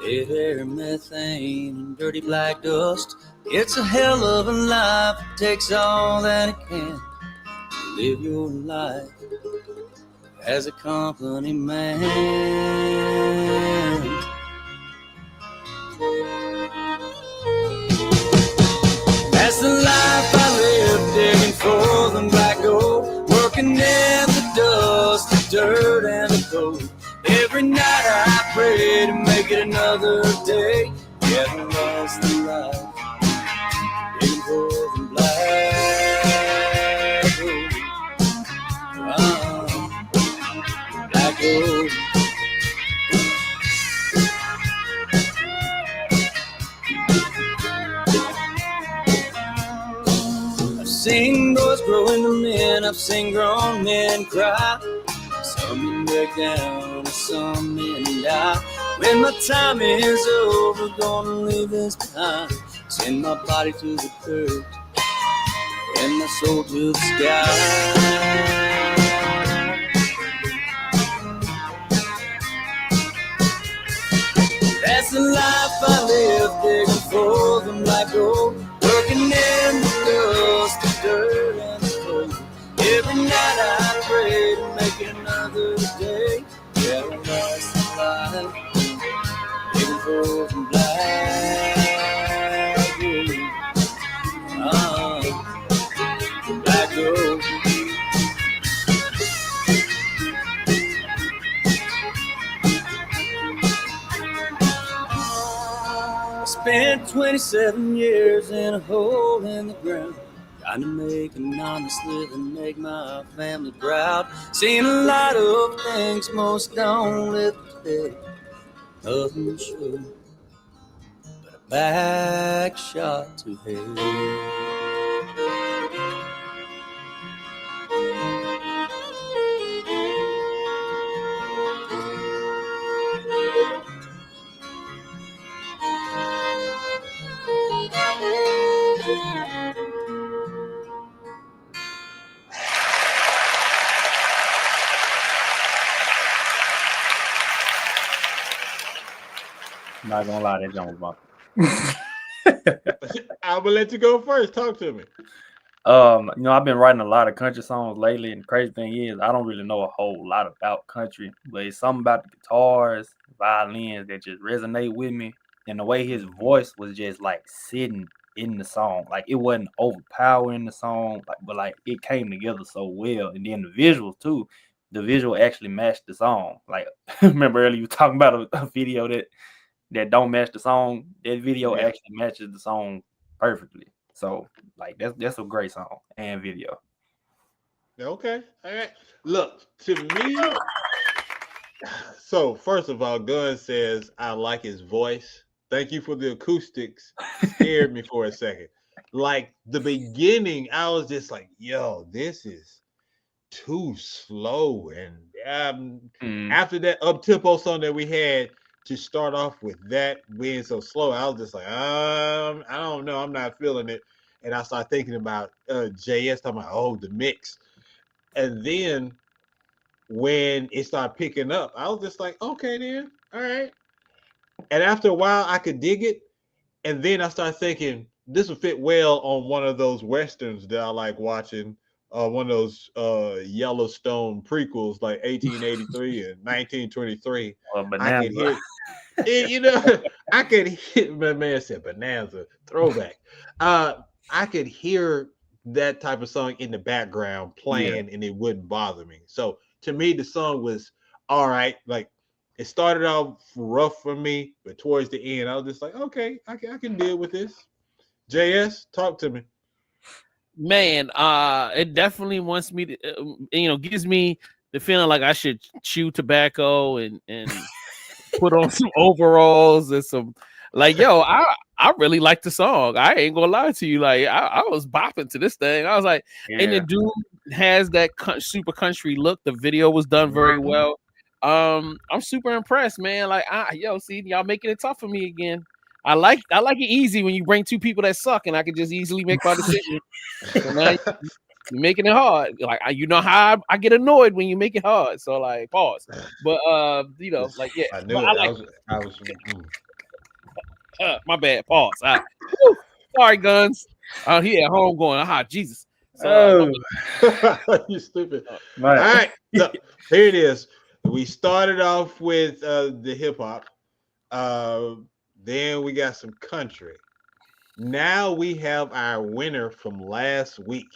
Dead air, methane, and dirty black dust. It's a hell of a life. It takes all that it can to live your life as a company man. That's the life I live, digging for the black gold, working in the dust, the dirt, and the cold. Every night I pray to make it another day. Never lost the life, digging for the black gold. Black gold. I've seen boys grow into men, I've seen grown men cry. Some men break down, some men die. When my time is over, gonna leave this behind. Send my body to the dirt and my soul to the sky. That's the life I live, digging for the black gold, working in the dust, the dirt, and the cold. Every night I pray to make it another day. Yeah, that's the life, digging for the black gold. Black gold. Spent 27 years in a hole in the ground, trying to make an honest living, make my family proud. Seen a lot of things most don't live today. Nothing sure, but a back shot to hell. Not gonna lie, that jump was bumping. I'm gonna let you go first. Talk to me. I've been writing a lot of country songs lately, and the crazy thing is I don't really know a whole lot about country, but it's something about the guitars, violins that just resonate with me. And the way his voice was just like sitting in the song, like it wasn't overpowering the song, but it came together so well. And then the visuals too, the visual actually matched the song. Like remember earlier you were talking about a video that don't match the song. That video actually matches the song perfectly. So like that's a great song and video. Okay. All right. Look, to me, so first of all, Gunn says I like his voice. Thank you for the acoustics. Scared me for a second. Like the beginning, I was just like, yo, this is too slow. And after that up-tempo song that we had to start off with that being so slow, I was just like, I don't know. I'm not feeling it. And I started thinking about JS talking about, the mix. And then when it started picking up, I was just like, okay, then. All right. And after a while, I could dig it. And then I started thinking this would fit well on one of those Westerns that I like watching, one of those Yellowstone prequels like 1883 and 1923. I could hear I could hear, my man said Bonanza, throwback. I could hear that type of song in the background playing and it wouldn't bother me. So to me, the song was all right. Like it started off rough for me, but towards the end, I was just like, okay, I can deal with this. JS, talk to me. Man, it definitely wants me to, gives me the feeling like I should chew tobacco and put on some overalls and some, like, yo, I really like the song. I ain't gonna lie to you. Like, I was bopping to this thing. I was like, and the dude has that super country look. The video was done very well. I'm super impressed, man. Like, see, y'all making it tough for me again. I like it easy when you bring two people that suck, and I can just easily make my decision. So now you're making it hard. Like, you know how I get annoyed when you make it hard. So like, pause. But like, yeah. I knew it. I was my bad. Pause. Sorry, Guns. He at home going, Jesus. So, you stupid. All right. So here it is. We started off with the hip hop. Then we got some country. Now we have our winner from last week.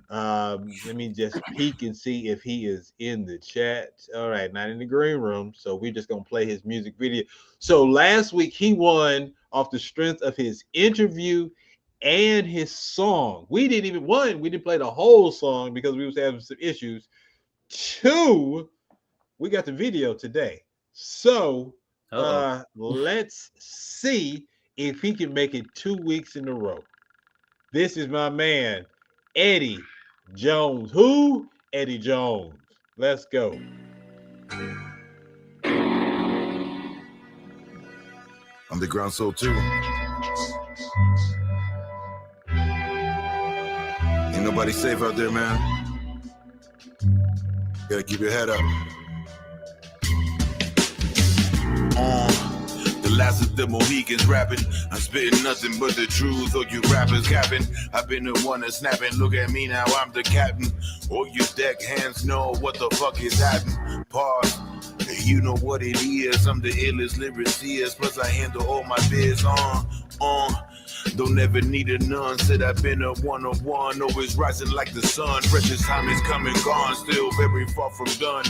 Let me just peek and see if he is in the chat. All right, not in the green room. So we're just going to play his music video. So last week he won off the strength of his interview and his song. We didn't play the whole song because we was having some issues. 2, we got the video today. So let's see if he can make it 2 weeks in a row. This is my man, Eddie Jones. Who? Eddie Jones. Let's go. Underground Soul 2. Ain't nobody safe out there, man. Gotta keep your head up. The last of the Mohicans rapping. I'm spitting nothing but the truth. All you rappers capping. I've been the one that's snapping. Look at me now, I'm the captain. All you deck hands know what the fuck is happening. Pause. You know what it is. I'm the illest lyricist. Plus I handle all my biz on. Don't ever need a none. Said I've been a one-on-one. Always rising like the sun. Precious time is coming gone. Still very far from done.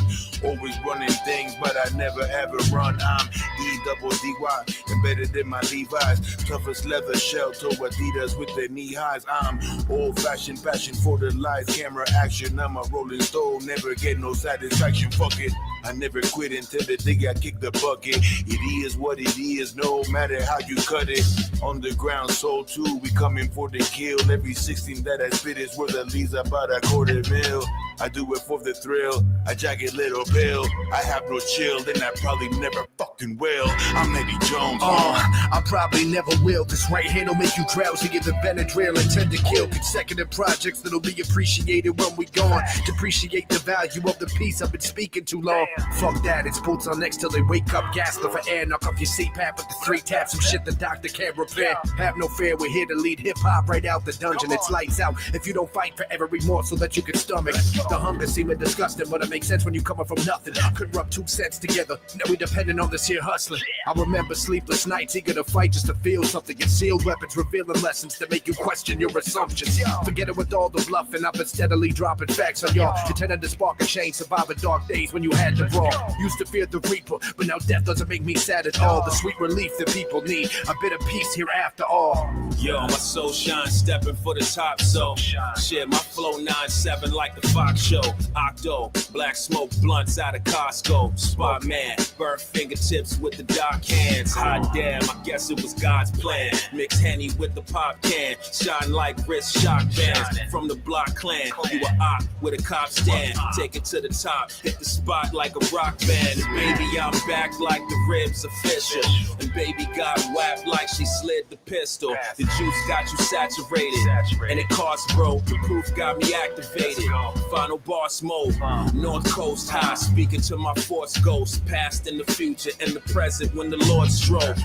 Always running things, but I never ever run. I'm E-double-D-Y, embedded in my Levi's. Toughest leather shell toe Adidas with their knee highs. I'm old-fashioned, passion for the lights, camera action. I'm a rolling stone, never get no satisfaction. Fuck it, I never quit until the day I kick the bucket. It is what it is, no matter how you cut it. Underground Soul 2, we coming for the kill. Every 16 that I spit is worth at least about $250,000. I do it for the thrill. I jagged little bill. I have no chill, and I probably never fucking will. I'm Eddie Jones. I probably never will. This right hand will make you drowsy. Give the Benadryl and tend to kill. Consecutive projects that'll be appreciated when we gone. Depreciate the value of the piece I've been speaking too long. Fuck that, it's boots on next till they wake up. Gasping for air, knock off your CPAP with the 3 taps. Some shit the doctor can't repair. Have no fear, we're here to lead hip-hop right out the dungeon. It's lights out if you don't fight for every morsel that you can stomach. The hunger seeming disgusting, but it makes sense when you coming from nothing. Couldn't rub 2 cents together. Now we depending on this here hustling. I remember sleepless nights, eager to fight just to feel something. Concealed weapons revealing lessons that make you question your assumptions. Forget it with all the bluffing. I've been steadily dropping facts on y'all. Intended to spark a change, surviving dark days when you had to brawl. Used to fear the reaper, but now death doesn't make me sad at all. The sweet relief that people need, a bit of peace here after all. Yo, my soul shines, stepping for the top, so shit, my flow 9-7 like the Fox show. Octo, black smoke blunts out of Costco. Spot man, burnt fingertips with the dark hands. Hot damn, I guess it was God's plan. Mix Henny with the pop can, shine like wrist shock bands. From the block clan, you a op with a cop stand. Take it to the top, hit the spot like a rock band. And baby, I'm back like the ribs official. And baby got whapped like she slid the pistol. The juice got you saturated, and it cost, bro. The proof got me activated. Final boss mode, North Coast high, speaking to my force ghost. Past and the future and the present when the Lord stroke.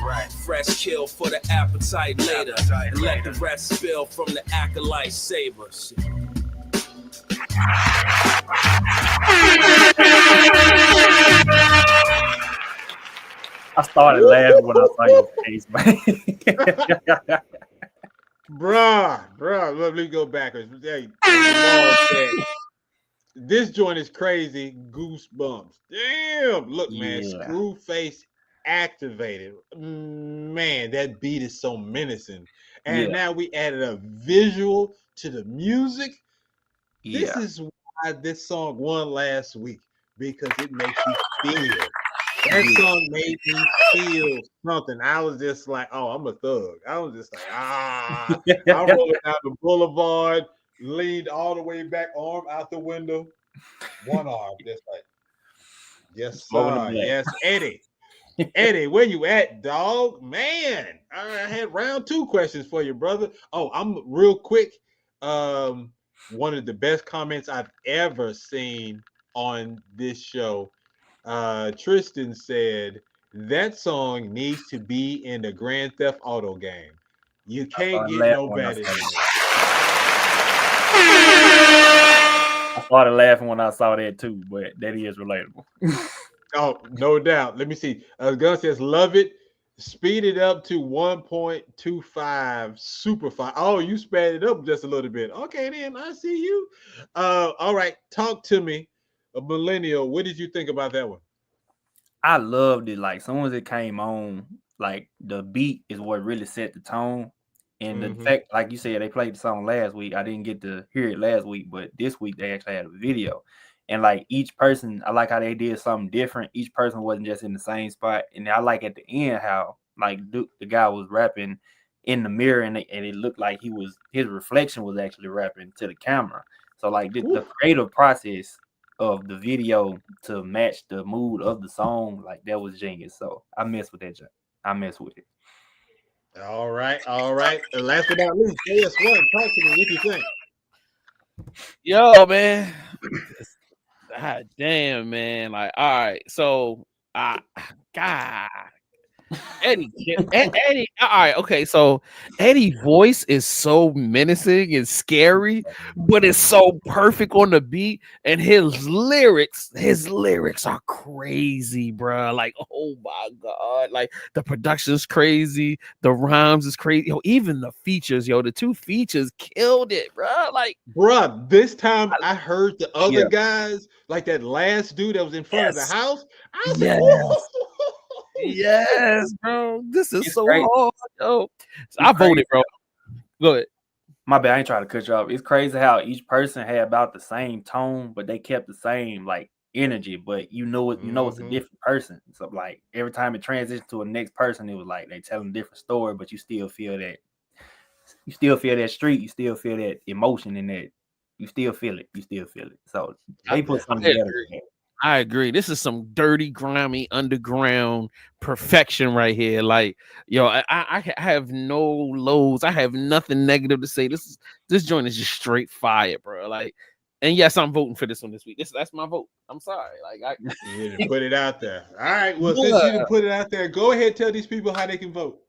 Fresh kill for the appetite later, and let the rest spill from the acolyte sabers. I started laughing when I saw your face, man. Bruh, let me go backwards. Hey, this joint is crazy. Goosebumps. Damn. Look, man, Screwface activated. Man, that beat is so menacing. And now we added a visual to the music. This is why this song won last week, because it makes you feel. That song made me feel something. I was just like, oh, I'm a thug. I was just like, I'm rolling down the boulevard, leaned all the way back, arm out the window, one arm, just like, yes, sir. Yes, Eddie. Eddie, where you at, dog? Man, I had round 2 questions for you, brother. Oh, I'm real quick. One of the best comments I've ever seen on this show. Tristan said that song needs to be in the Grand Theft Auto game. You can't get no better than that. I started laughing when I saw that too, but that is relatable. Oh, no doubt. Let me see. Gun says, love it. Speed it up to 1.25 super fast. Oh, you sped it up just a little bit. Okay, then I see you. All right, talk to me. A Millennial. What did you think about that one? I loved it. Like, as soon as it came on, like the beat is what really set the tone. And the fact, like you said, they played the song last week. I didn't get to hear it last week, but this week they actually had a video. And like each person, I like how they did something different. Each person wasn't just in the same spot. And I like at the end how like the guy was rapping in the mirror, and it looked like his reflection was actually rapping to the camera. So like the creative process of the video to match the mood of the song, like that was genius. So I mess with that. I mess with it. All right. And last but not least, JS1, talk to me. What you think? Yo, man. God damn, man. Like, all right. So, God. Eddie, all right, okay. So Eddie's voice is so menacing and scary, but it's so perfect on the beat. And his lyrics are crazy, bro. Like, oh my god, like the production's crazy, the rhymes is crazy. Yo, even the features, the 2 features killed it, bro. Like, bro, this time I heard the other guys, like that last dude that was in front of the house. I was like, whoa. Yes, bro. This is so hard, yo. I voted, bro. Go ahead. My bad. I ain't trying to cut you off. It's crazy how each person had about the same tone, but they kept the same like energy. But it's a different person. So like every time it transitioned to a next person, it was like they telling a different story, but you still feel that. You still feel that street. You still feel that emotion in that you still feel it. You still feel it. So I, they put I something together. agree. I agree. This is some dirty, grimy, underground perfection right here. Like, yo, I have no lows. I have nothing negative to say. This joint is just straight fire, bro. Like, and yes, I'm voting for this one this week. That's my vote. I'm sorry. Like, You didn't put it out there. All right. Well, since you didn't put it out there, go ahead and tell these people how they can vote.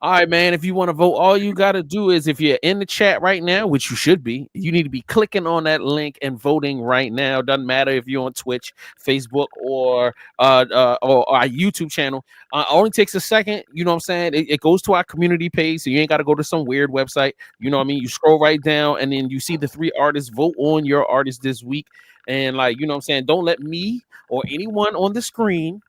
All right, man. If you want to vote, all you got to do is if you're in the chat right now, which you should be, you need to be clicking on that link and voting right now. Doesn't matter if you're on Twitch, Facebook, or our YouTube channel. Only takes a second. You know what I'm saying? It goes to our community page, so you ain't got to go to some weird website. You know what I mean? You scroll right down, and then you see the 3 artists. Vote on your artist this week, and like, you know what I'm saying? Don't let me or anyone on the screen,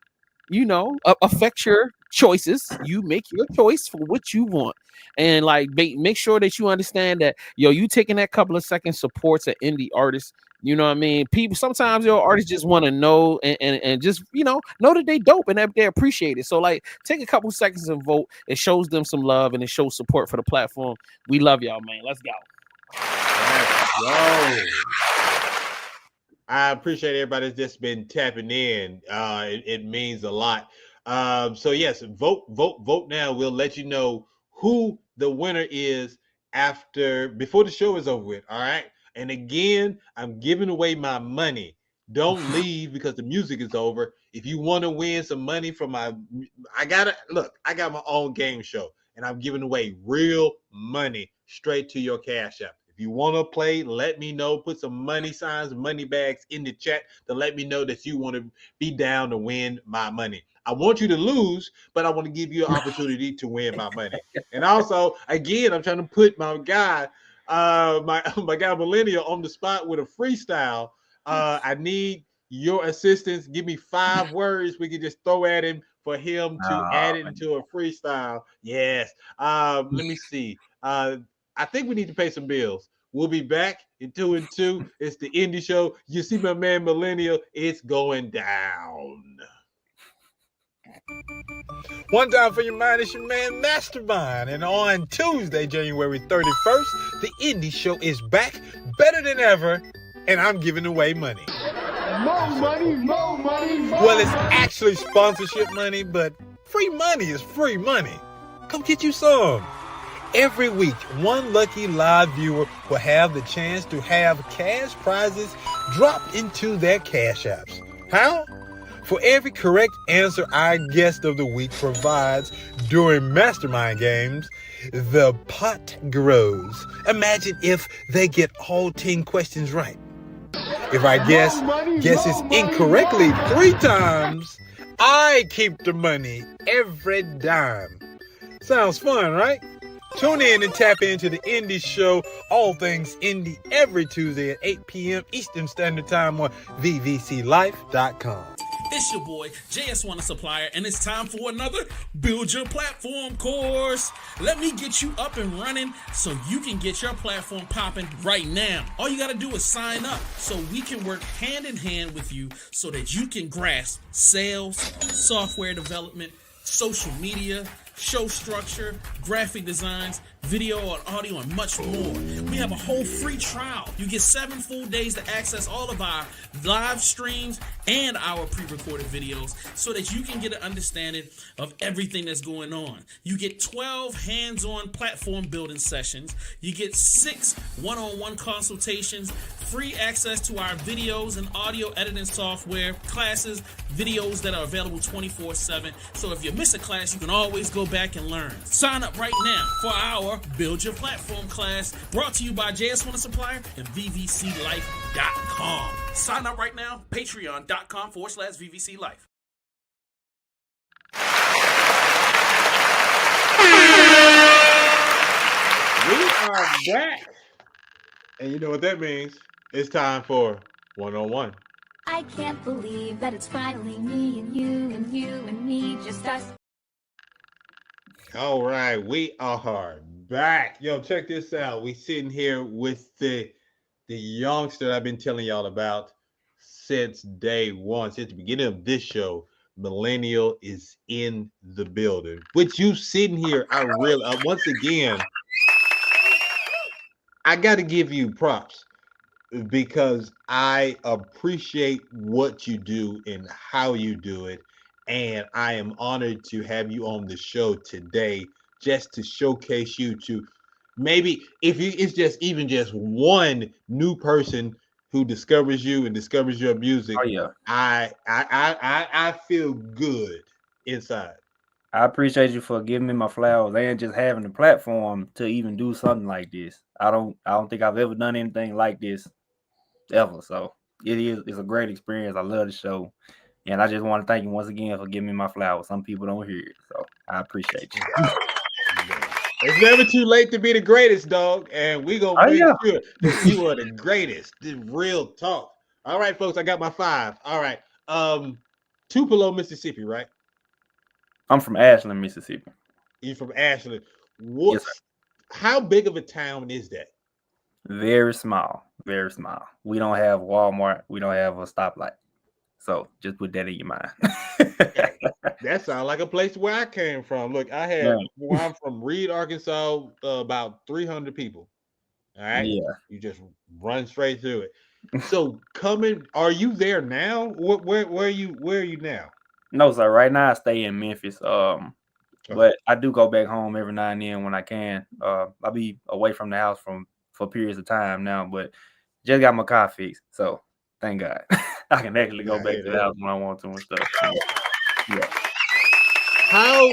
affect your choices. You make your choice for what you want, and like make sure that you understand that you taking that couple of seconds supports an indie artist. You know what I mean? People sometimes artists just want to know and just know that they dope and that they appreciate it. So like, take a couple seconds and vote. It shows them some love and it shows support for the platform. We love y'all, man. Let's go. I appreciate everybody that's just been tapping in. It means a lot. So yes, vote now. We'll let you know who the winner is before the show is over with. All right. And again, I'm giving away my money. Don't leave because the music is over. If you want to win some money from I got my own game show, and I'm giving away real money straight to your Cash App. If you want to play, let me know. Put some money signs, money bags in the chat to let me know that you want to be down to win my money. I want you to lose, but I want to give you an opportunity to win my money. And also, again, I'm trying to put my guy, my guy Millennial, on the spot with a freestyle. I need your assistance. Give me 5 words we can just throw at him for him to add it into a freestyle. Yes. Let me see. I think we need to pay some bills. We'll be back in 2 and 2. It's the Indie Show. You see my man Millennial. It's going down. One time for your mind, it's your man Mastermind. And on Tuesday, January 31st, the Indie Show is back better than ever. And I'm giving away money. More money, more money, more Well, it's actually sponsorship money, but free money is free money. Come get you some. Every week, one lucky live viewer will have the chance to have cash prizes dropped into their Cash Apps. How? For every correct answer our guest of the week provides during Mastermind games, the pot grows. Imagine if they get all 10 questions right. If our guest guesses incorrectly 3 times, I keep the money every dime. Sounds fun, right? Tune in and tap into the Indie Show, all things indie, every Tuesday at 8 p.m. Eastern Standard Time on vvclife.com. It's your boy, JS1 Supplier, and it's time for another Build Your Platform course. Let me get you up and running so you can get your platform popping right now. All you got to do is sign up so we can work hand in hand with you so that you can grasp sales, software development, social media, show structure, graphic designs, video and audio, and much more. We have a whole free trial. You get 7 full days to access all of our live streams and our pre-recorded videos so that you can get an understanding of everything that's going on. You get 12 hands-on platform building sessions. You get 6 one-on-one consultations, free access to our videos and audio editing software, classes, videos that are available 24/7. So if you miss a class, you can always go back and learn. Sign up right now for our Build Your Platform class, brought to you by JS1 Supplier and vvclife.com. Sign up right now, patreon.com/vvclife. We are back. And you know what that means? It's time for one-on-one. I can't believe that it's finally me and you and you and me, just us. All right, we are back. Yo, check this out. We sitting here with the youngster I've been telling y'all about since day one, since the beginning of this show. Millennial is in the building. With you sitting here, I really once again, I got to give you props because I appreciate what you do and how you do it. And I am honored to have you on the show today just to showcase you to maybe if you it's just even just one new person who discovers you and discovers your music. Oh yeah. I feel good inside. I appreciate you for giving me my flowers and just having the platform to even do something like this. I don't think I've ever done anything like this ever. So it's a great experience. I love the show. And I just want to thank you once again for giving me my flowers. Some people don't hear it. So I appreciate you. It's never too late to be the greatest, dog. And we gonna make sure that you are the greatest. The real talk. All right, folks. I got my 5. All right. Tupelo, Mississippi, right? I'm from Ashland, Mississippi. You're from Ashland. What's how big of a town is that? Very small. Very small. We don't have Walmart. We don't have a stoplight. So just put that in your mind. That sounds like a place where I came from. Look, I had where I'm from, Reed, Arkansas, about 300 people. All right. Yeah. You just run straight through it. So are you there now? Where are you now? No, sir. Right now I stay in Memphis. But I do go back home every now and then when I can. I'll be away from the house for periods of time now, but just got my car fixed. So thank God. I can actually go back to the house when I want to and stuff. Yeah. How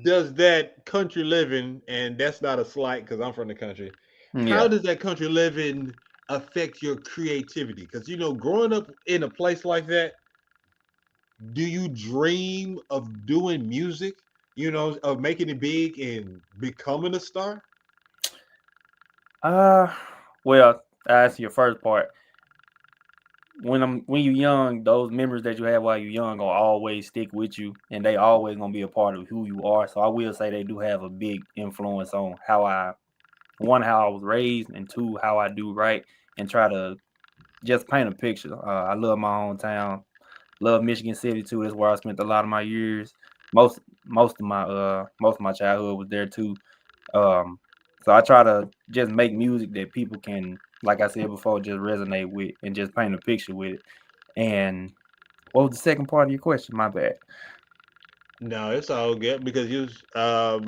does that country living, and that's not a slight because I'm from the country, how does that country living affect your creativity? Because growing up in a place like that, do you dream of doing music? Of making it big and becoming a star? Well, that's your first part. When you're young, those memories that you have while you're young will always stick with you, and they always gonna be a part of who you are. So I will say they do have a big influence on how I was raised, and 2, how I do right and try to just paint a picture. I love my hometown, love Michigan City too. That's where I spent a lot of my years. Most of my childhood was there too. So I try to just make music that people can, like I said before, just resonate with and just paint a picture with it. And what was the second part of your question? My bad. No, it's all good because I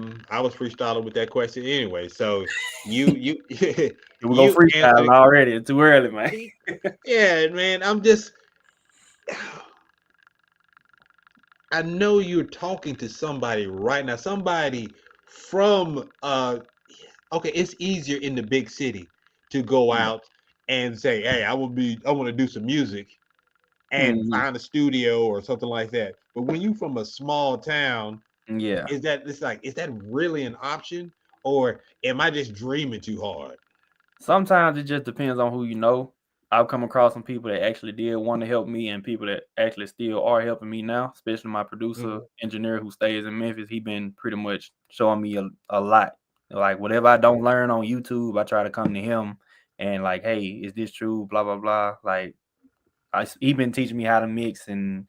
was freestyling with that question anyway. So you We're gonna freestyle already. It's too early, man. Yeah, man. I know you're talking to somebody right now. Somebody from okay, it's easier in the big city to go out and say, "Hey, I want to do some music," and find a studio or something like that. But when you from a small town, is that really an option, or am I just dreaming too hard? Sometimes it just depends on who you know. I've come across some people that actually did want to help me and people that actually still are helping me now, especially my producer, engineer who stays in Memphis. He's been pretty much showing me a lot. Like whatever I don't learn on YouTube, I try to come to him and like, hey, is this true? Blah, blah, blah. Like he been teaching me how to mix and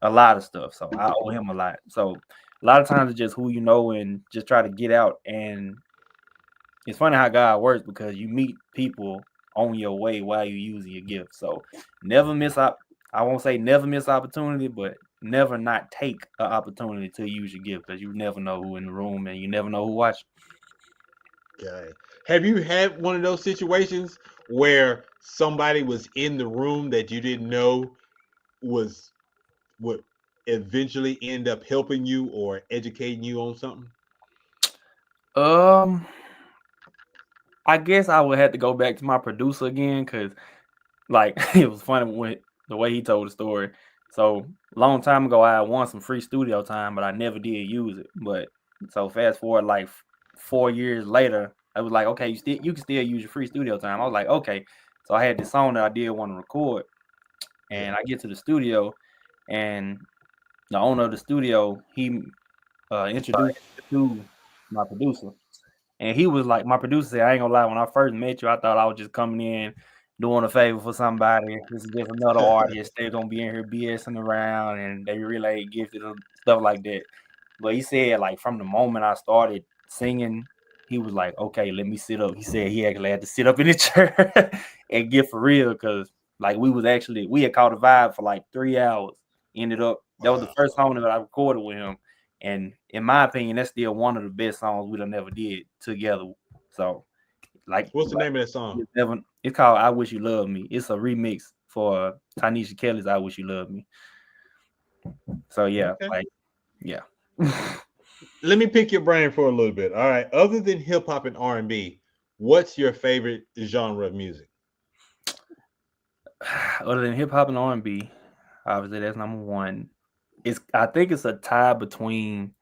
a lot of stuff. So I owe him a lot. So a lot of times it's just who you know and just try to get out. And it's funny how God works because you meet people on your way while you're using your gift. So never miss out. I won't say never miss opportunity, but never not take an opportunity to use your gift because you never know who in the room and you never know who watching. Okay. Have you had one of those situations where somebody was in the room that you didn't know would eventually end up helping you or educating you on something? I guess I would have to go back to my producer again because, like, it was funny when the way he told the story. So long time ago, I won some free studio time, but I never did use it. But so fast forward, like 4 years later, I was like, okay, you can still use your free studio time. I was like, okay. So I had this song that I did want to record, and I get to the studio, and the owner of the studio, he introduced me to my producer. And he was like, my producer said, I ain't gonna lie, when I first met you, I thought I was just coming in doing a favor for somebody. This is just another artist. They're gonna be in here BSing around and they really gifted and stuff like that. But he said, like, from the moment I started singing, he was like, okay, let me sit up. He said he actually had to sit up in the chair and get for real because like we had caught a vibe for like 3 hours. Ended up that was the first song that I recorded with him. And in my opinion, that's still one of the best songs we done ever did together. So like what's the name of that song? It's called I Wish You Loved Me. It's a remix for Tanisha Kelly's I Wish You Loved Me. So yeah, Okay. like yeah. Let me pick your brain for a little bit. All right. Other than hip hop and R&B, what's your favorite genre of music? Other than hip hop and R&B, obviously that's number one. I think it's a tie between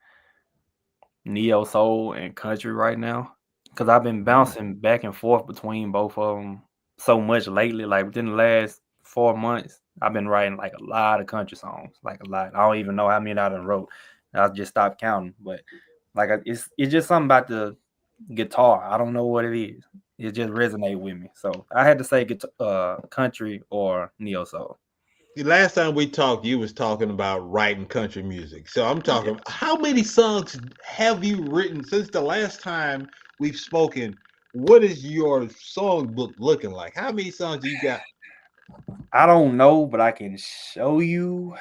neo soul and country right now because I've been bouncing back and forth between both of them so much lately. Like within the last 4 months, I've been writing like a lot of country songs, like a lot. I don't even know how many I done wrote. I just stopped counting, but like it's just something about the guitar. I don't know what it is. It just resonated with me. So I had to say country or neo soul. The last time we talked, you was talking about writing country music. So I'm talking, how many songs have you written since the last time we've spoken? What is your song book looking like? How many songs do you got? I don't know, but I can show you.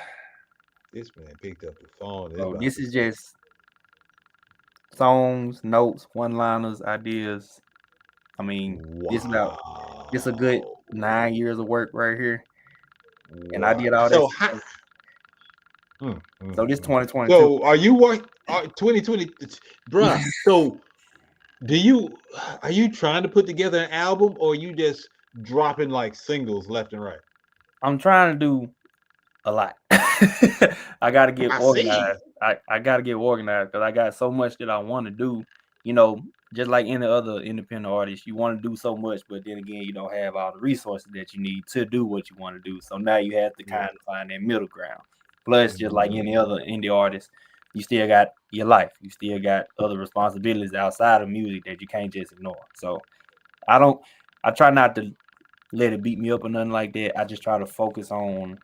This man picked up the phone. So this is just songs, notes, one-liners, ideas. I mean, it's a good 9 years of work right here. And I did all that. So this 2022. So are you working 2020, bruh? So are you trying to put together an album or are you just dropping like singles left and right? I'm trying to do a lot. I got to get organized. I got to get organized because I got so much that I want to do. You know, just like any other independent artist, you want to do so much, but then again, you don't have all the resources that you need to do what you want to do. So now you have to kind of find that middle ground. Plus, just like any other indie artist, you still got your life. You still got other responsibilities outside of music that you can't just ignore. So I try not to let it beat me up or nothing like that. I just try to focus on,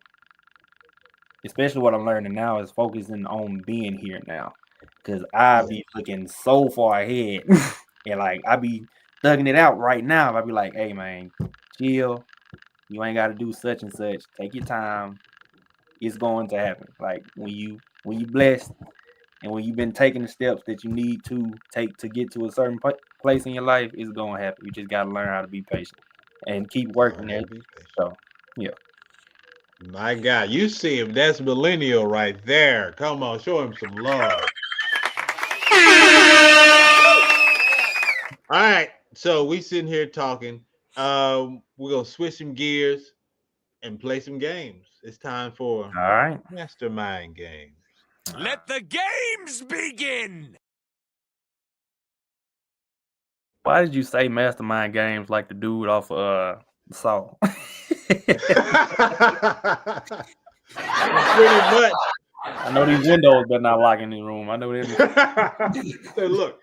especially what I'm learning now is focusing on being here now. Cause I be looking so far ahead and like I be thugging it out right now. I be like, hey man, chill. You ain't gotta do such and such. Take your time. It's going to happen. Like when you blessed and when you've been taking the steps that you need to take to get to a certain place in your life, it's gonna happen. You just gotta learn how to be patient and keep working it. So yeah. My God, you see him. That's Millinniul right there. Come on, show him some love. All right, so we sitting here talking. We're gonna switch some gears and play some games. It's time for Mastermind Games. Let the games begin. Why did you say Mastermind Games like the dude off Saw? Pretty much. I know these windows better not lock in the room. I know that. So look,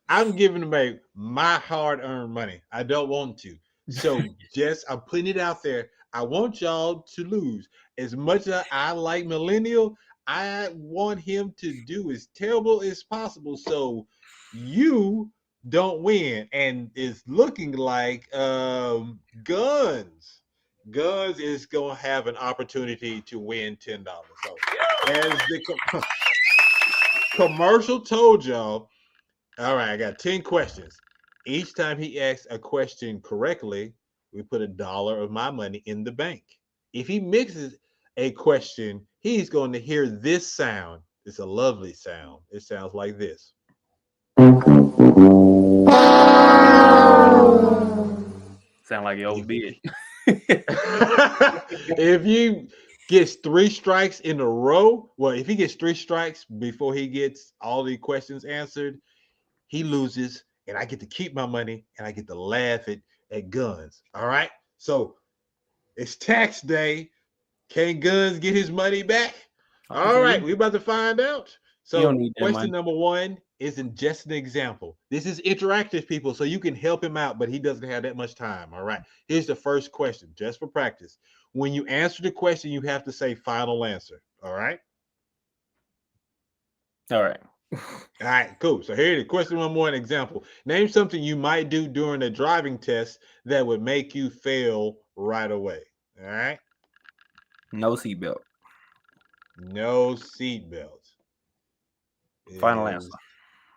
I'm giving away my hard-earned money. I don't want to. So just I'm putting it out there. I want y'all to lose. As much as I like Millinniul, I want him to do as terrible as possible. So you don't win. And it's looking like Guns is going to have an opportunity to win $10. So as the commercial told y'all, all right, I got 10 questions. Each time he asks a question correctly, we put $1 of my money in the bank. If he mixes a question, he's going to hear this sound. It's a lovely sound. It sounds like this. Sound like your old bitch. If you gets 3 strikes in a row, well, if he gets 3 strikes before he gets all the questions answered, he loses, and I get to keep my money, and I get to laugh at Guns. All right? So it's tax day. Can Guns get his money back? All right, we're about to find out. So question number 1 isn't just an example. This is interactive, people, so you can help him out, but he doesn't have that much time. All right. Here's the first question, just for practice. When you answer the question, you have to say final answer. All right. All right. All right, cool. So here it is. Question one more, an example. Name something you might do during a driving test that would make you fail right away. All right. No seatbelt. No seatbelt. Final answer.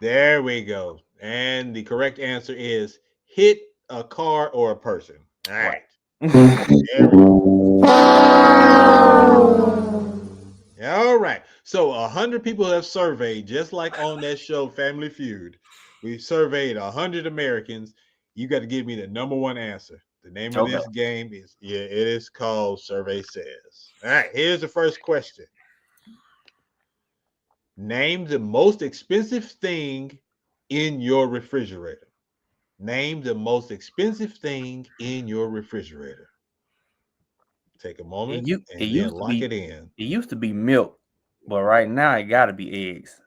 There we go. And the correct answer is hit a car or a person. All right. There we go. All right. So 100 people have surveyed, just like on that show, Family Feud. We surveyed 100 Americans. You got to give me the number one answer. The name of this game is, it is called Survey Says. All right. Here's the first question. Name the most expensive thing in your refrigerator. Name the most expensive thing in your refrigerator. Take a moment and then lock it in. It used to be milk, but right now it got to be eggs.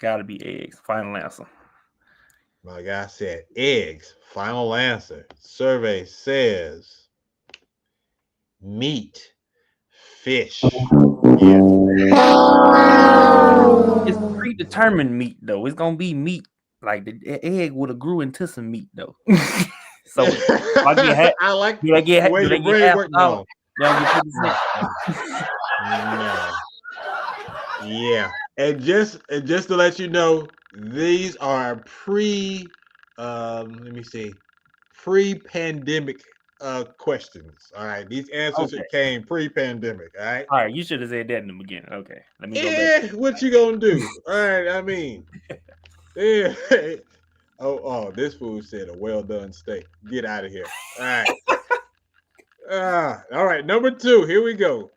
Got to be eggs. Final answer. My guy said eggs. Final answer. Survey says meat, fish. Yeah. It's predetermined meat though. It's gonna be meat. Like the egg would have grew into some meat though. So I like do they get the way your brain works. No. Yeah. And just to let you know, these are pre-pandemic questions. All right. These answers came pre-pandemic. All right. All right, you should have said that in the beginning. Okay. Let me go back. What you gonna do? All right, I mean. Yeah. Oh, this fool said a well done steak. Get out of here. All right. All right, number 2. Here we go.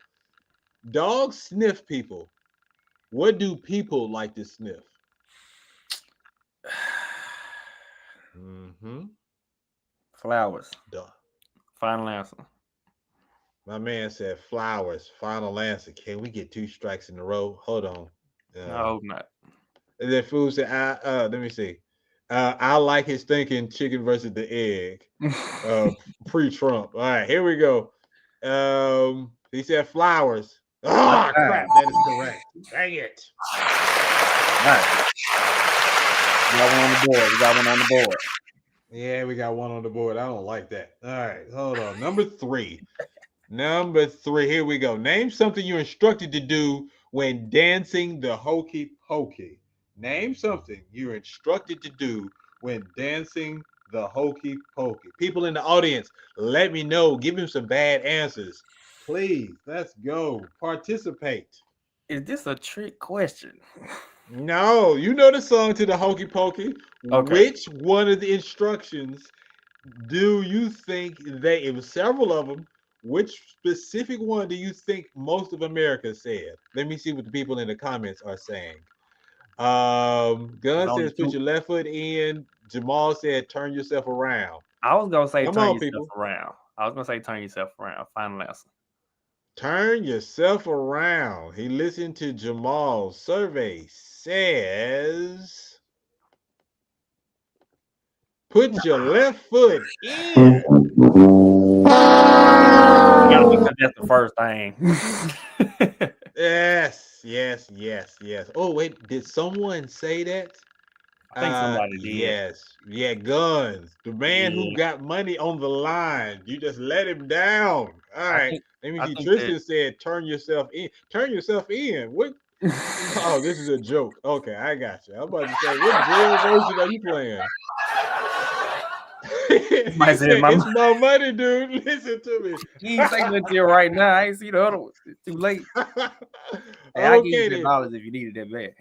Dogs sniff people. What do people like to sniff? Flowers. Duh. Final answer. My man said flowers. Final answer. Can we get 2 strikes in a row? Hold on. I hope not. And then fool said, let me see. I like his thinking chicken versus the egg. Pre-Trump. All right, here we go. He said flowers. Oh, crap. That is correct. Dang it. All right. We got one on the board. Yeah, we got one on the board. I don't like that. All right, hold on. Number 3. Here we go. Name something you're instructed to do when dancing the hokey pokey. Name something you're instructed to do when dancing the hokey pokey. People in the audience, let me know. Give him some bad answers. Please, let's go. Participate. Is this a trick question? No, you know the song to the hokey pokey. Okay. Which one of the instructions do you think it was several of them. Which specific one do you think most of America said? Let me see what the people in the comments are saying. Gun says put your left foot in. Jamal said turn yourself around. I was gonna say turn yourself around. Final answer. Turn yourself around. He listened to Jamal's survey. Says put your left foot in. Because that's the first thing. Yes. Oh, wait, did someone say that? I think somebody did. Yes. Yeah, Guns. The man who got money on the line. You just let him down. All right. Let me see. Tristan said turn yourself in. Turn yourself in. What? Oh, this is a joke. Okay, I got you. I'm about to say, what drill version are you playing? It's my money, dude. Listen to me. He ain't saying that to you right now. I ain't see the other one. It's too late. Hey, I give you $10 if you needed that bad.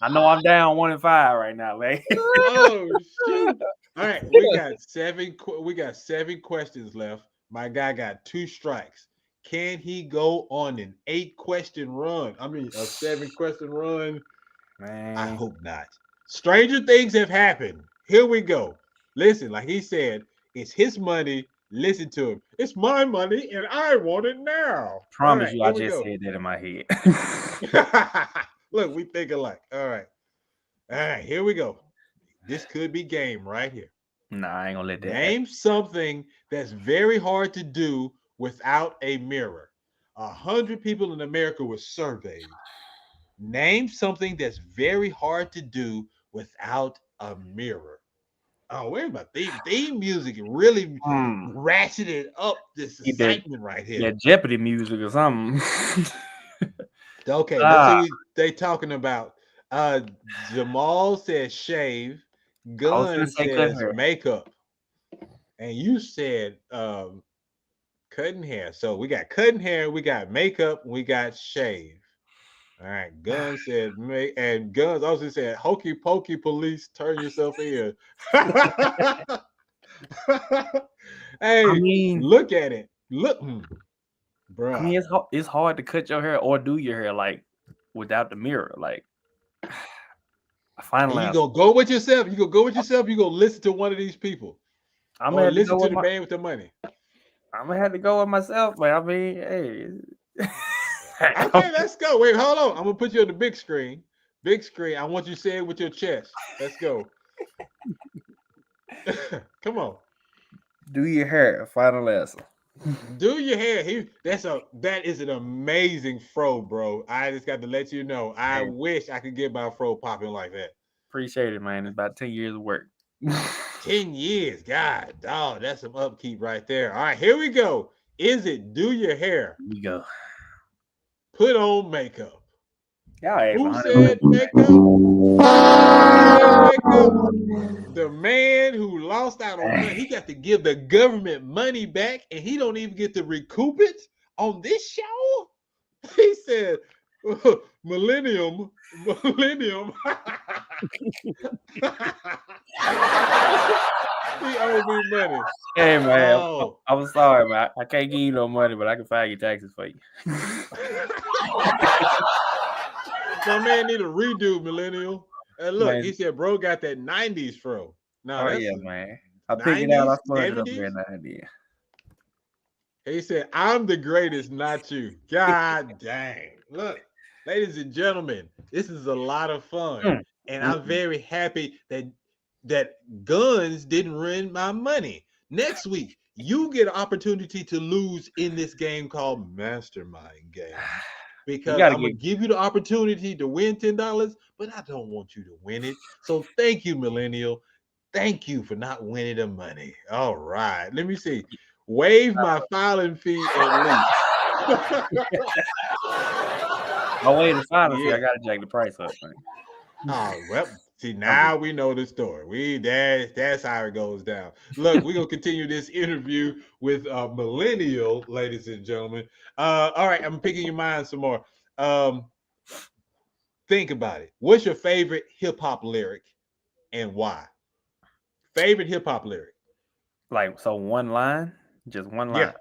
I know I'm down 1-5 right now, man. Oh shoot! All right, we got 7 questions left. My guy got 2 strikes. Can he go on an 8-question run? I mean, a 7-question run. Man. I hope not. Stranger things have happened. Here we go. Listen, like he said, it's his money. Listen to him. It's my money, and I want it now. Promise you, I just said that in my head. Look, we think alike. All right, here we go. This could be game right here. Nah, I ain't gonna let that Name something that's very hard to do without a mirror. 100 people in America were surveyed. Name something that's very hard to do without a mirror. Oh, where's my theme music? It really ratcheted up this Get that excitement right here. Jeopardy music or something. Okay, let's see what they talking about. Jamal says shave. I was gonna Gun say cut says hair. makeup. And you said cutting hair. So we got cutting hair, we got makeup, we got shave. All right. Gun said make, and Guns also said hokey pokey police, turn yourself in. Hey, I mean, look at it. Look, bruh. I mean, it's hard to cut your hair or do your hair like without the mirror. Like, I finally, And you gonna go with yourself. You gonna go with yourself. You gonna listen to one of these people, I'm or gonna have to listen go to with the my. man with the money. I'm gonna have to go with myself, but I mean, hey. Okay, let's go. Wait, hold on. I'm gonna put you on the big screen. Big screen. I want you to say it with your chest. Let's go. Come on. Do your hair. Final answer. Do your hair. That is an amazing fro, bro. I just got to let you know. I wish I could get my fro popping like that. Appreciate it, man. It's about 10 years of work. 10 years. God, dog, that's some upkeep right there. All right, here we go. Is it do your hair? Here we go. Put on makeup. Who said makeup? Who said makeup? The man who lost out on money, he got to give the government money back, and he don't even get to recoup it on this show. He said, "Millennium." He owed me money. Hey man, Oh. I'm sorry, man. I can't give you no money, but I can file your taxes for you. My man need a redo, Millennial. And look, Man. he said, bro got that 90s fro. No, Oh that's yeah, man. I picked it out. I smudged it up there, and I did. He said, I'm the greatest, not you. God dang. Look, ladies and gentlemen, this is a lot of fun. And I'm very happy that Guns didn't ruin my money. Next week, you get an opportunity to lose in this game called Mastermind Game. Because I'm going to give you the opportunity to win $10, but I don't want you to win it. So thank you, Millennial. Thank you for not winning the money. All right. Let me see. Waive my filing fee at least. My way to filing fee, I got to jack the price up, man. Oh, well, see, now we know the story. That's how it goes down. Look, we're going to continue this interview with Millennial, ladies and gentlemen. All right, I'm picking your mind some more. Think about it. What's your favorite hip-hop lyric and why? Favorite hip-hop lyric? Like, so one line? Just one line?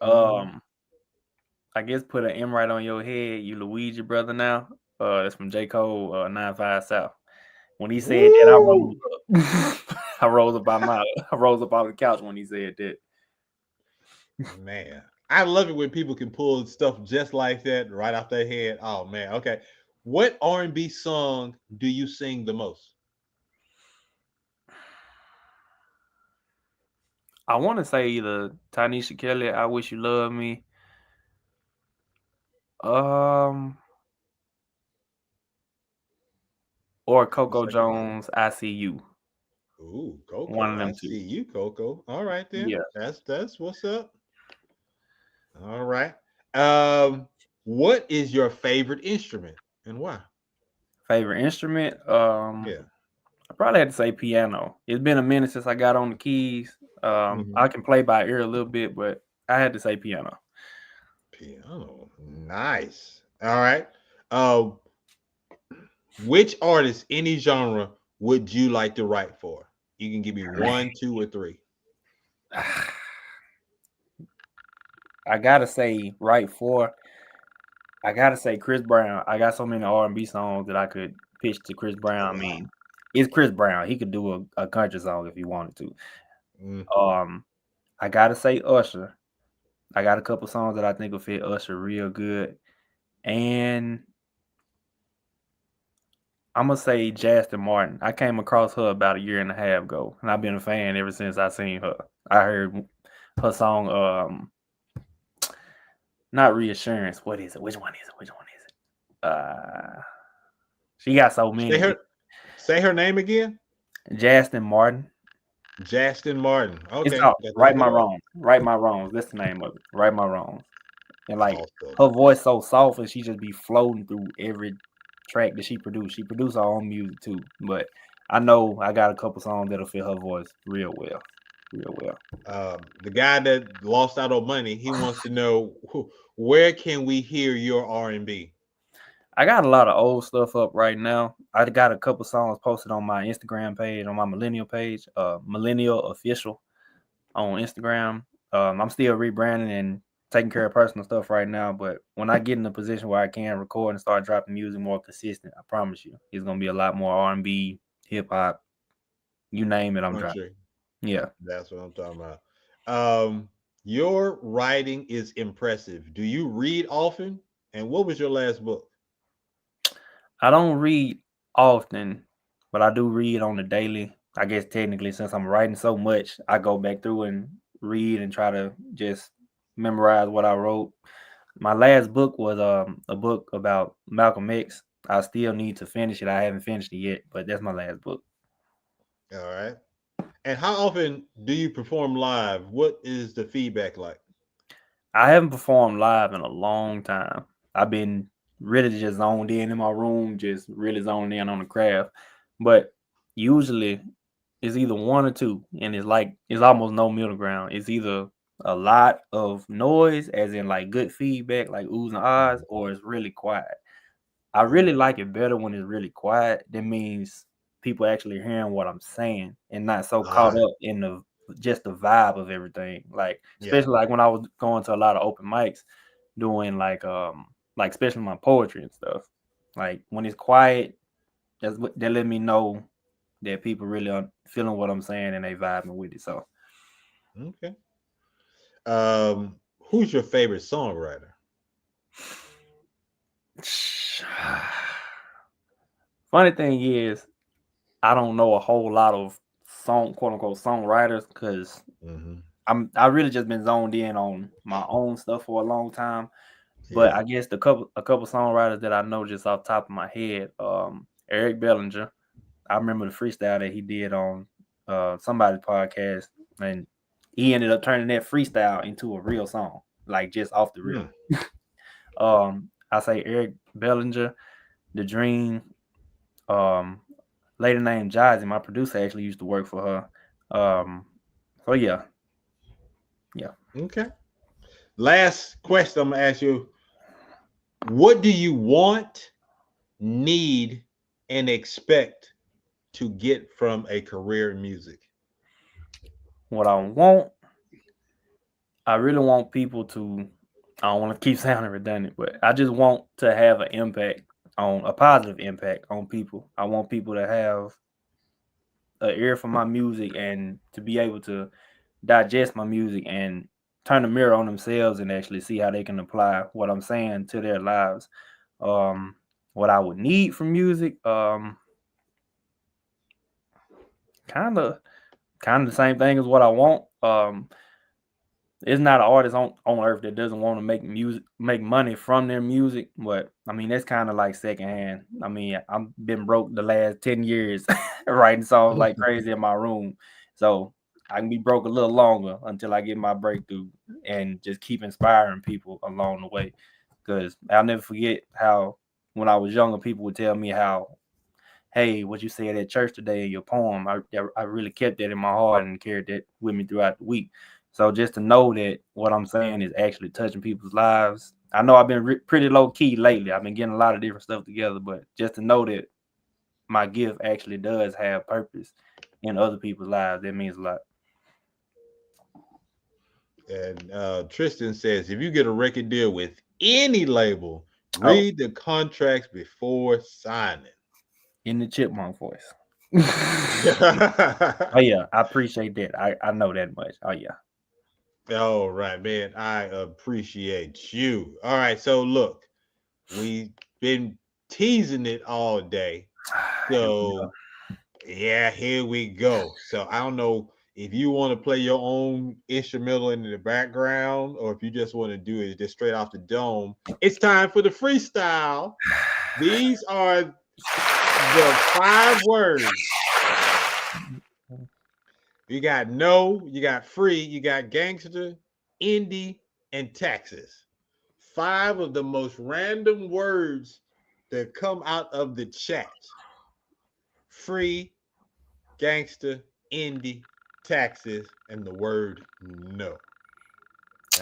Yeah. I guess put an M right on your head. You Luigi brother now. It's from J. Cole, 9-5 South. When he said that, I rose up. I rose up out of the couch when he said that. Man, I love it when people can pull stuff just like that right off their head. Oh man, okay. What R&B song do you sing the most? I want to say either Tanisha Kelly, I Wish You Love Me. Or Coco Jones, I See You. Ooh, Coco. One of them I two. see you, Coco. All right then. Yeah. That's what's up. All right. What is your favorite instrument and why? Favorite instrument? Yeah. I probably had to say piano. It's been a minute since I got on the keys. I can play by ear a little bit, but I had to say piano. Piano. Nice. All right. Which artist, any genre, would you like to write for? You can give me 1, 2, or 3. I gotta say right for. I gotta say Chris Brown. I got so many R&B songs that I could pitch to Chris Brown. I mean, it's Chris Brown. He could do a country song if he wanted to. I gotta say Usher. I got a couple songs that I think will fit Usher real good, and I'm gonna say Justin Martin. I came across her about a year and a half ago, and I've been a fan ever since I seen her. I heard her song Not reassurance. What is it? Which one is it? Which one is it? She got so many. Say her name again. Justin Martin. Justin Martin. It's Okay. called Got to Right look My it up. Wrongs. Right My Wrongs. That's the name of it. Right My Wrongs. And like Awesome. her voice so soft, and she just be floating through every track that she produced. She produced her own music too, but I know I got a couple songs that'll fit her voice real well, real well. The guy that lost out on money, he wants to know where can we hear your R&B? I got a lot of old stuff up right now. I got a couple songs posted on my Instagram page, on my Millennial page, Millenniul Official on Instagram. I'm still rebranding and taking care of personal stuff right now, but when I get in a position where I can record and start dropping music more consistent, I promise you, it's gonna be a lot more R&B, hip hop, you name it, I'm dropping. Yeah, that's what I'm talking about. Your writing is impressive. Do you read often? And what was your last book? I don't read often, but I do read on the daily. I guess technically, since I'm writing so much, I go back through and read and try to just memorize what I wrote. My last book was a book about Malcolm X. I still need to finish it. I haven't finished it yet, but that's my last book. All right. And how often do you perform live? What is the feedback like? I haven't performed live in a long time. I've been really just zoned in my room, just really zoned in on the craft. But usually it's either one or two, and it's almost no middle ground. It's either a lot of noise, as in like good feedback, like oohs and ahs, or it's really quiet. I really like it better when it's really quiet. That means people actually hearing what I'm saying and not so caught up in the just the vibe of everything. Like especially like when I was going to a lot of open mics, doing like especially my poetry and stuff. Like when it's quiet, that let me know that people really are feeling what I'm saying and they vibing with it. So okay. Who's your favorite songwriter? Funny thing is, I don't know a whole lot of quote unquote songwriters because I really just been zoned in on my own stuff for a long time. But I guess a couple songwriters that I know just off the top of my head, Eric Bellinger. I remember the freestyle that he did on somebody's podcast, and he ended up turning that freestyle into a real song, like just off the rip. I say Eric Bellinger, The Dream, lady named Jazzy, my producer actually used to work for her. So yeah. Okay. Last question I'm gonna ask you: what do you want, need, and expect to get from a career in music? What I want, I really want people to. I don't want to keep sounding redundant, but I just want to have an impact on a positive impact on people. I want people to have an ear for my music and to be able to digest my music and turn the mirror on themselves and actually see how they can apply what I'm saying to their lives. What I would need from music, kind of the same thing as what I want. It's not an artist on earth that doesn't want to make money from their music, but I mean that's kind of like secondhand. I mean I've been broke the last 10 years writing songs like crazy in my room, so I can be broke a little longer until I get my breakthrough and just keep inspiring people along the way. Because I'll never forget how when I was younger, people would tell me how, hey, what you said at church today in your poem, I really kept that in my heart and carried that with me throughout the week. So just to know that what I'm saying is actually touching people's lives. I know I've been pretty low key lately. I've been getting a lot of different stuff together, but just to know that my gift actually does have purpose in other people's lives, that means a lot. And Tristan says, if you get a record deal with any label, read the contracts before signing. In the chipmunk voice. Oh yeah, I appreciate that. I know that much. Oh yeah. All right, man. I appreciate you. All right, so look, we've been teasing it all day. So yeah, here we go. So I don't know If you want to play your own instrumental in the background, or if you just want to do it just straight off the dome, it's time for the freestyle. These are the 5 words. You got no, you got free, you got gangster, indie, and taxes. 5 of the most random words that come out of the chat. Free, gangster, indie, taxes, and the word no.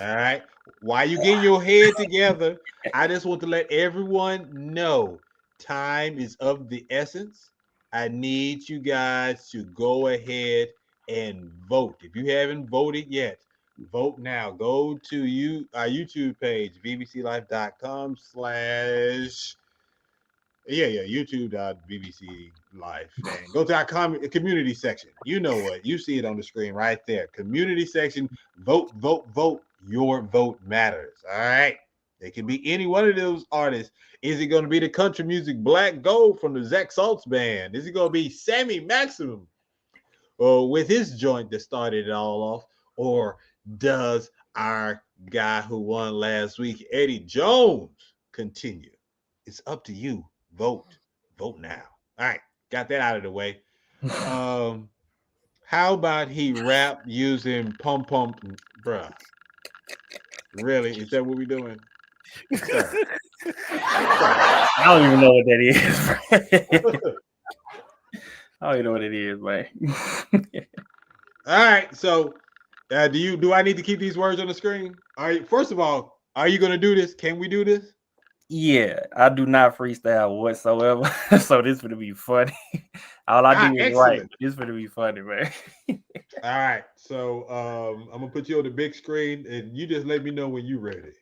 All right. While you getting your head together, I just want to let everyone know time is of the essence. I need you guys to go ahead and vote. If you haven't voted yet, vote now. Go to our YouTube page, bbclife.com/ youtube.bbc live, and go to our community section. You know what? You see it on the screen right there. Community section. Vote, vote, vote. Your vote matters. All right. It can be any one of those artists. Is it going to be the country music Black Gold from the Zach Saltz band? Is it going to be Sammy Maximum with his joint that started it all off? Or does our guy who won last week, Eddie Jones, continue? It's up to you. Vote now. All right, got that out of the way. How about he rap using pump, bruh? Really? Is that what we're doing? Sir. I don't even know what that is. I don't even know what it is, man. All right, so do I need to keep these words on the screen? All right, first of all, are you gonna do this? Can we do this? Yeah, I do not freestyle whatsoever. So this gonna be funny. All I do is write. This gonna be funny, man. All right, so I'm gonna put you on the big screen, and you just let me know when you're ready.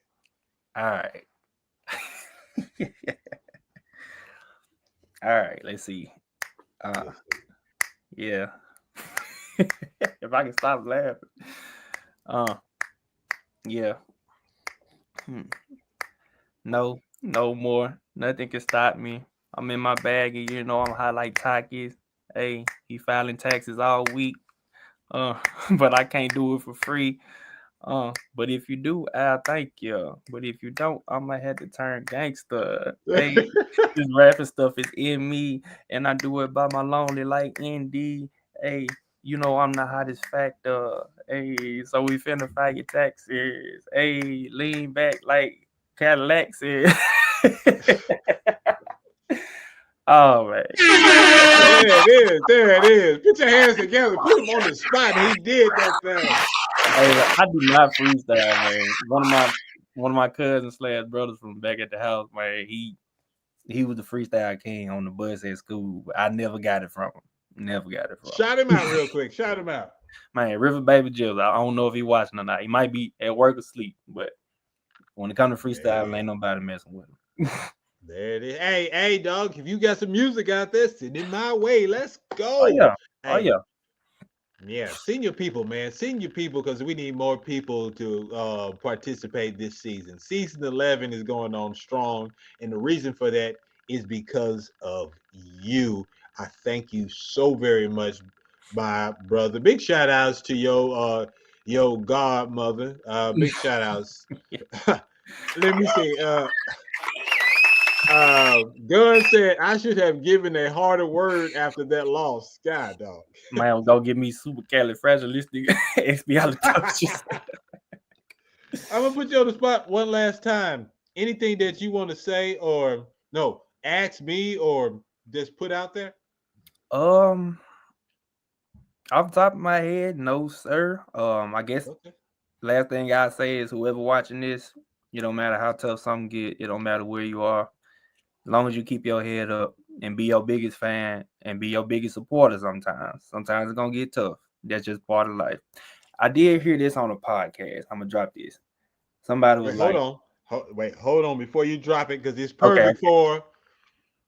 All right. All right, let's see. Yeah. If I can stop laughing. Yeah. No more. Nothing can stop me. I'm in my bag, and you know I'm high like Takis. Hey, he filing taxes all week. But I can't do it for free. But if you do, I'll thank you. But if you don't, I might have to turn gangster. Hey, this rapping stuff is in me, and I do it by my lonely like ND. Hey, you know I'm the hottest factor. Hey, so we finna fight your taxes. Hey, lean back like Cadillac said. Oh man. There it is. Put your hands together. Put him on the spot. He did that thing. Hey, I do not freestyle, man. One of my cousins / brothers from back at the house, man. He was the freestyle king on the bus at school. But I never got it from him. Shout him out real quick. Shout him out. Man, River Baby Jill. I don't know if he watching or not. He might be at work or sleep, but when it comes to freestyle, ain't nobody messing with him. There it is. Hey, dog, if you got some music out there, send it my way. Let's go. Oh, yeah. Hey. Yeah, senior people, man. Senior people, because we need more people to participate this season. Season 11 is going on strong, and the reason for that is because of you. I thank you so very much, my brother. Big shout outs to your godmother. Big shout outs. Let me see. Gunn said I should have given a harder word after that loss. God, dog. Man, go give me supercalifragilisticexpialidocious. I'm gonna put you on the spot one last time. Anything that you want to say, or no, ask me, or just put out there? Off the top of my head, no, sir. I guess last thing I say is whoever watching this, it don't matter how tough something get, it don't matter where you are. As long as you keep your head up and be your biggest fan and be your biggest supporter sometimes. Sometimes it's going to get tough. That's just part of life. I did hear this on a podcast. I'm going to drop this. Somebody was hold on before you drop it, because it's perfect for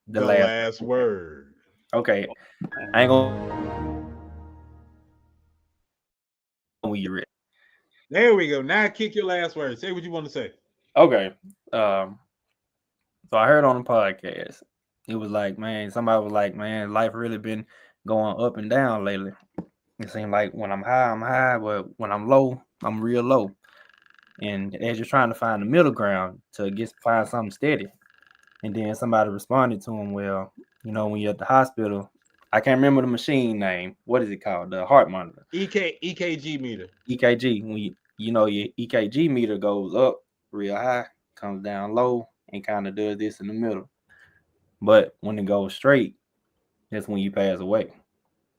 the last word. Okay. I ain't going to when you're ready. There we go. Now kick your last word. Say what you want to say. Okay. So I heard on the podcast, it was like, man, somebody was like, man, life really been going up and down lately. It seems like when I'm high, but when I'm low, I'm real low. And as you're trying to find the middle ground to find something steady, and then somebody responded to him, well, when you're at the hospital, I can't remember the machine name. What is it called? The heart monitor. EKG meter. EKG. When your EKG meter goes up real high, comes down low, and kind of does this in the middle. But when it goes straight, that's when you pass away.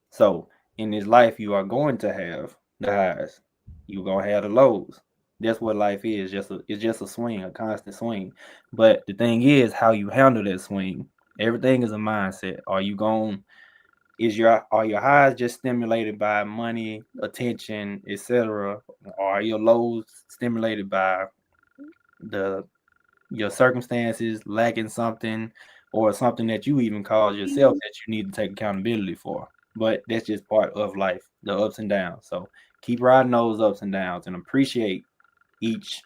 So in this life, you are going to have the highs. You're going to have the lows. That's what life is. It's just a swing, a constant swing. But the thing is how you handle that swing. Everything is a mindset. Are your highs just stimulated by money, attention, etc.? Or are your lows stimulated by your circumstances, lacking something, or something that you even cause yourself that you need to take accountability for? But that's just part of life, the ups and downs. So keep riding those ups and downs and appreciate each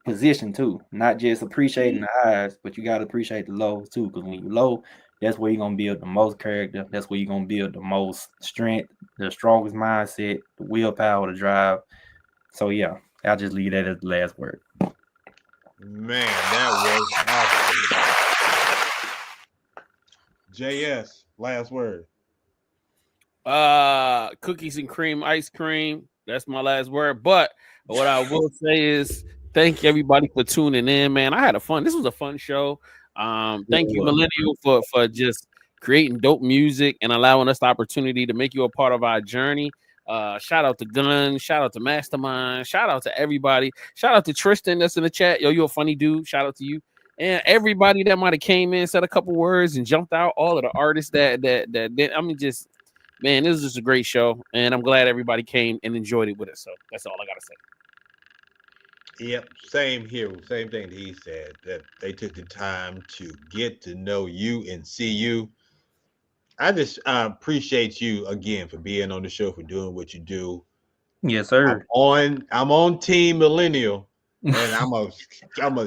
position too. Not just appreciating the highs, but you got to appreciate the lows too. Because when you're low, that's where you're going to build the most character. That's where you're going to build the most strength, the strongest mindset, the willpower to drive. So yeah, I'll just leave that as the last word. Man, that was awesome. JS, last word. Cookies and cream ice cream. That's my last word. But what I will say is thank everybody for tuning in, man. I had this was a fun show. Thank you, Millennial, for just creating dope music and allowing us the opportunity to make you a part of our journey. Shout out to Gun, shout out to Mastermind, shout out to everybody, shout out to Tristan that's in the chat. Yo, you're a funny dude. Shout out to you. And everybody that might have came in, said a couple words, and jumped out. All of the artists that I mean, just man, this was just a great show, and I'm glad everybody came and enjoyed it with us. So that's all I gotta say. Yep, same here. Same thing that he said, that they took the time to get to know you and see you. I just appreciate you again for being on the show, for doing what you do. Yes, sir. I'm on Team Millennial, and I'm gonna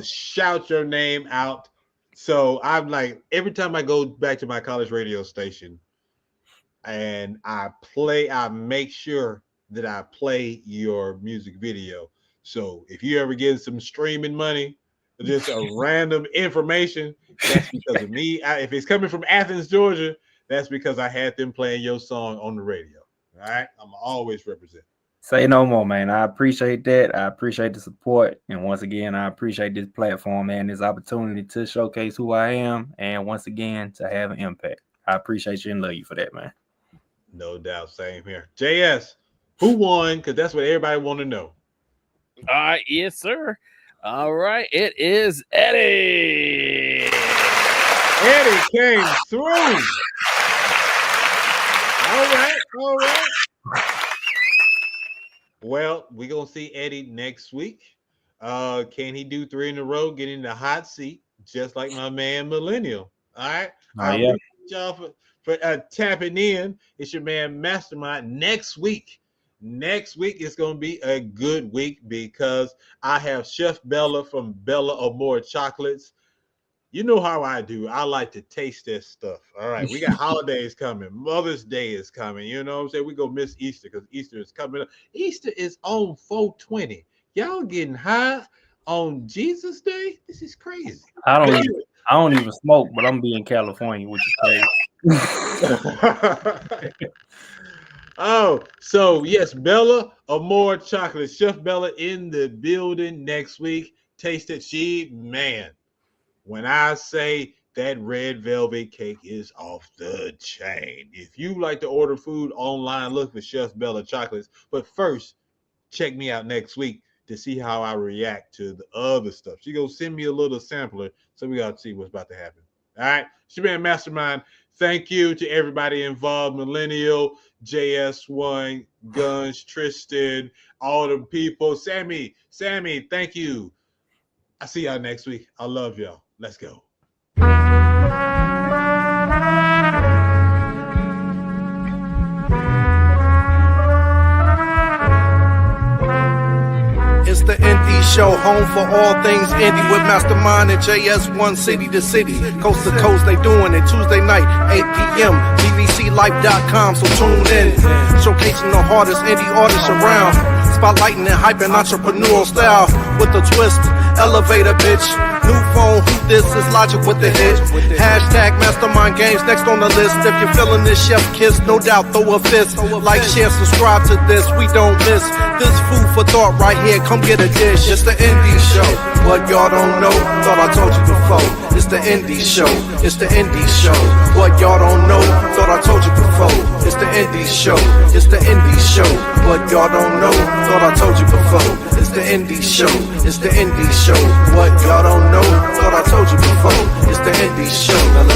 shout your name out. So I'm like, every time I go back to my college radio station and I make sure that I play your music video. So if you ever get some streaming money, just a random information, that's because of me. If it's coming from Athens, Georgia, that's because I had them playing your song on the radio. All right, I'm always represent. Say no more, man. I appreciate that. I appreciate the support. And once again, I appreciate this platform, man, this opportunity to showcase who I am. And once again, to have an impact. I appreciate you and love you for that, man. No doubt. Same here. JS, who won? Because that's what everybody want to know. All right. Yes, sir. All right. It is Eddie. Eddie came through. All right. Well, we're going to see Eddie next week. Can he do 3 in a row, get in the hot seat, just like my man Millennial? All right. I appreciate y'all for tapping in. It's your man Mastermind. Next week is going to be a good week because I have Chef Bella from Bella or More Chocolates. You know how I do. I like to taste this stuff. All right. We got holidays coming. Mother's Day is coming. You know what I'm saying? We go miss Easter because Easter is coming up. Easter is on 4/20. Y'all getting high on Jesus Day? This is crazy. I don't even smoke, but I'm being California, which is crazy. Oh, so yes, Bella or More Chocolate. Chef Bella in the building next week. Taste it. Man. When I say that red velvet cake is off the chain. If you like to order food online, look for Chef Bella Chocolates. But first, check me out next week to see how I react to the other stuff. She gonna send me a little sampler, so we gotta see what's about to happen. All right, it's your man Mastermind. Thank you to everybody involved, Millennial, JS1, Guns, Tristan, all the people. Sammy, thank you. I see y'all next week. I love y'all. Let's go. It's the Indie Show, home for all things indie with Mastermind and JS1 city to city, coast to coast. They doing it Tuesday night, 8 p.m. DVClife.com, so tune in. aging the hardest indie artists around. Spotlighting and hyping entrepreneurial style with a twist. Elevator, bitch. New phone, who this is Logic with the hit. Hashtag Mastermind Games next on the list. If you're feeling this chef kiss, no doubt throw a fist. Like, share, subscribe to this. We don't miss this food for thought right here. Come get a dish. It's the Indie Show. What y'all don't know, thought I told you before. It's the Indie Show. It's the Indie Show. What y'all don't know, thought I told you before. It's the Indie Show. It's the Indie Show. What y'all don't know, thought I told you before. It's the Indie Show. It's the Indie Show. What y'all don't know, thought I told you before. It's the Indie Show. Now let's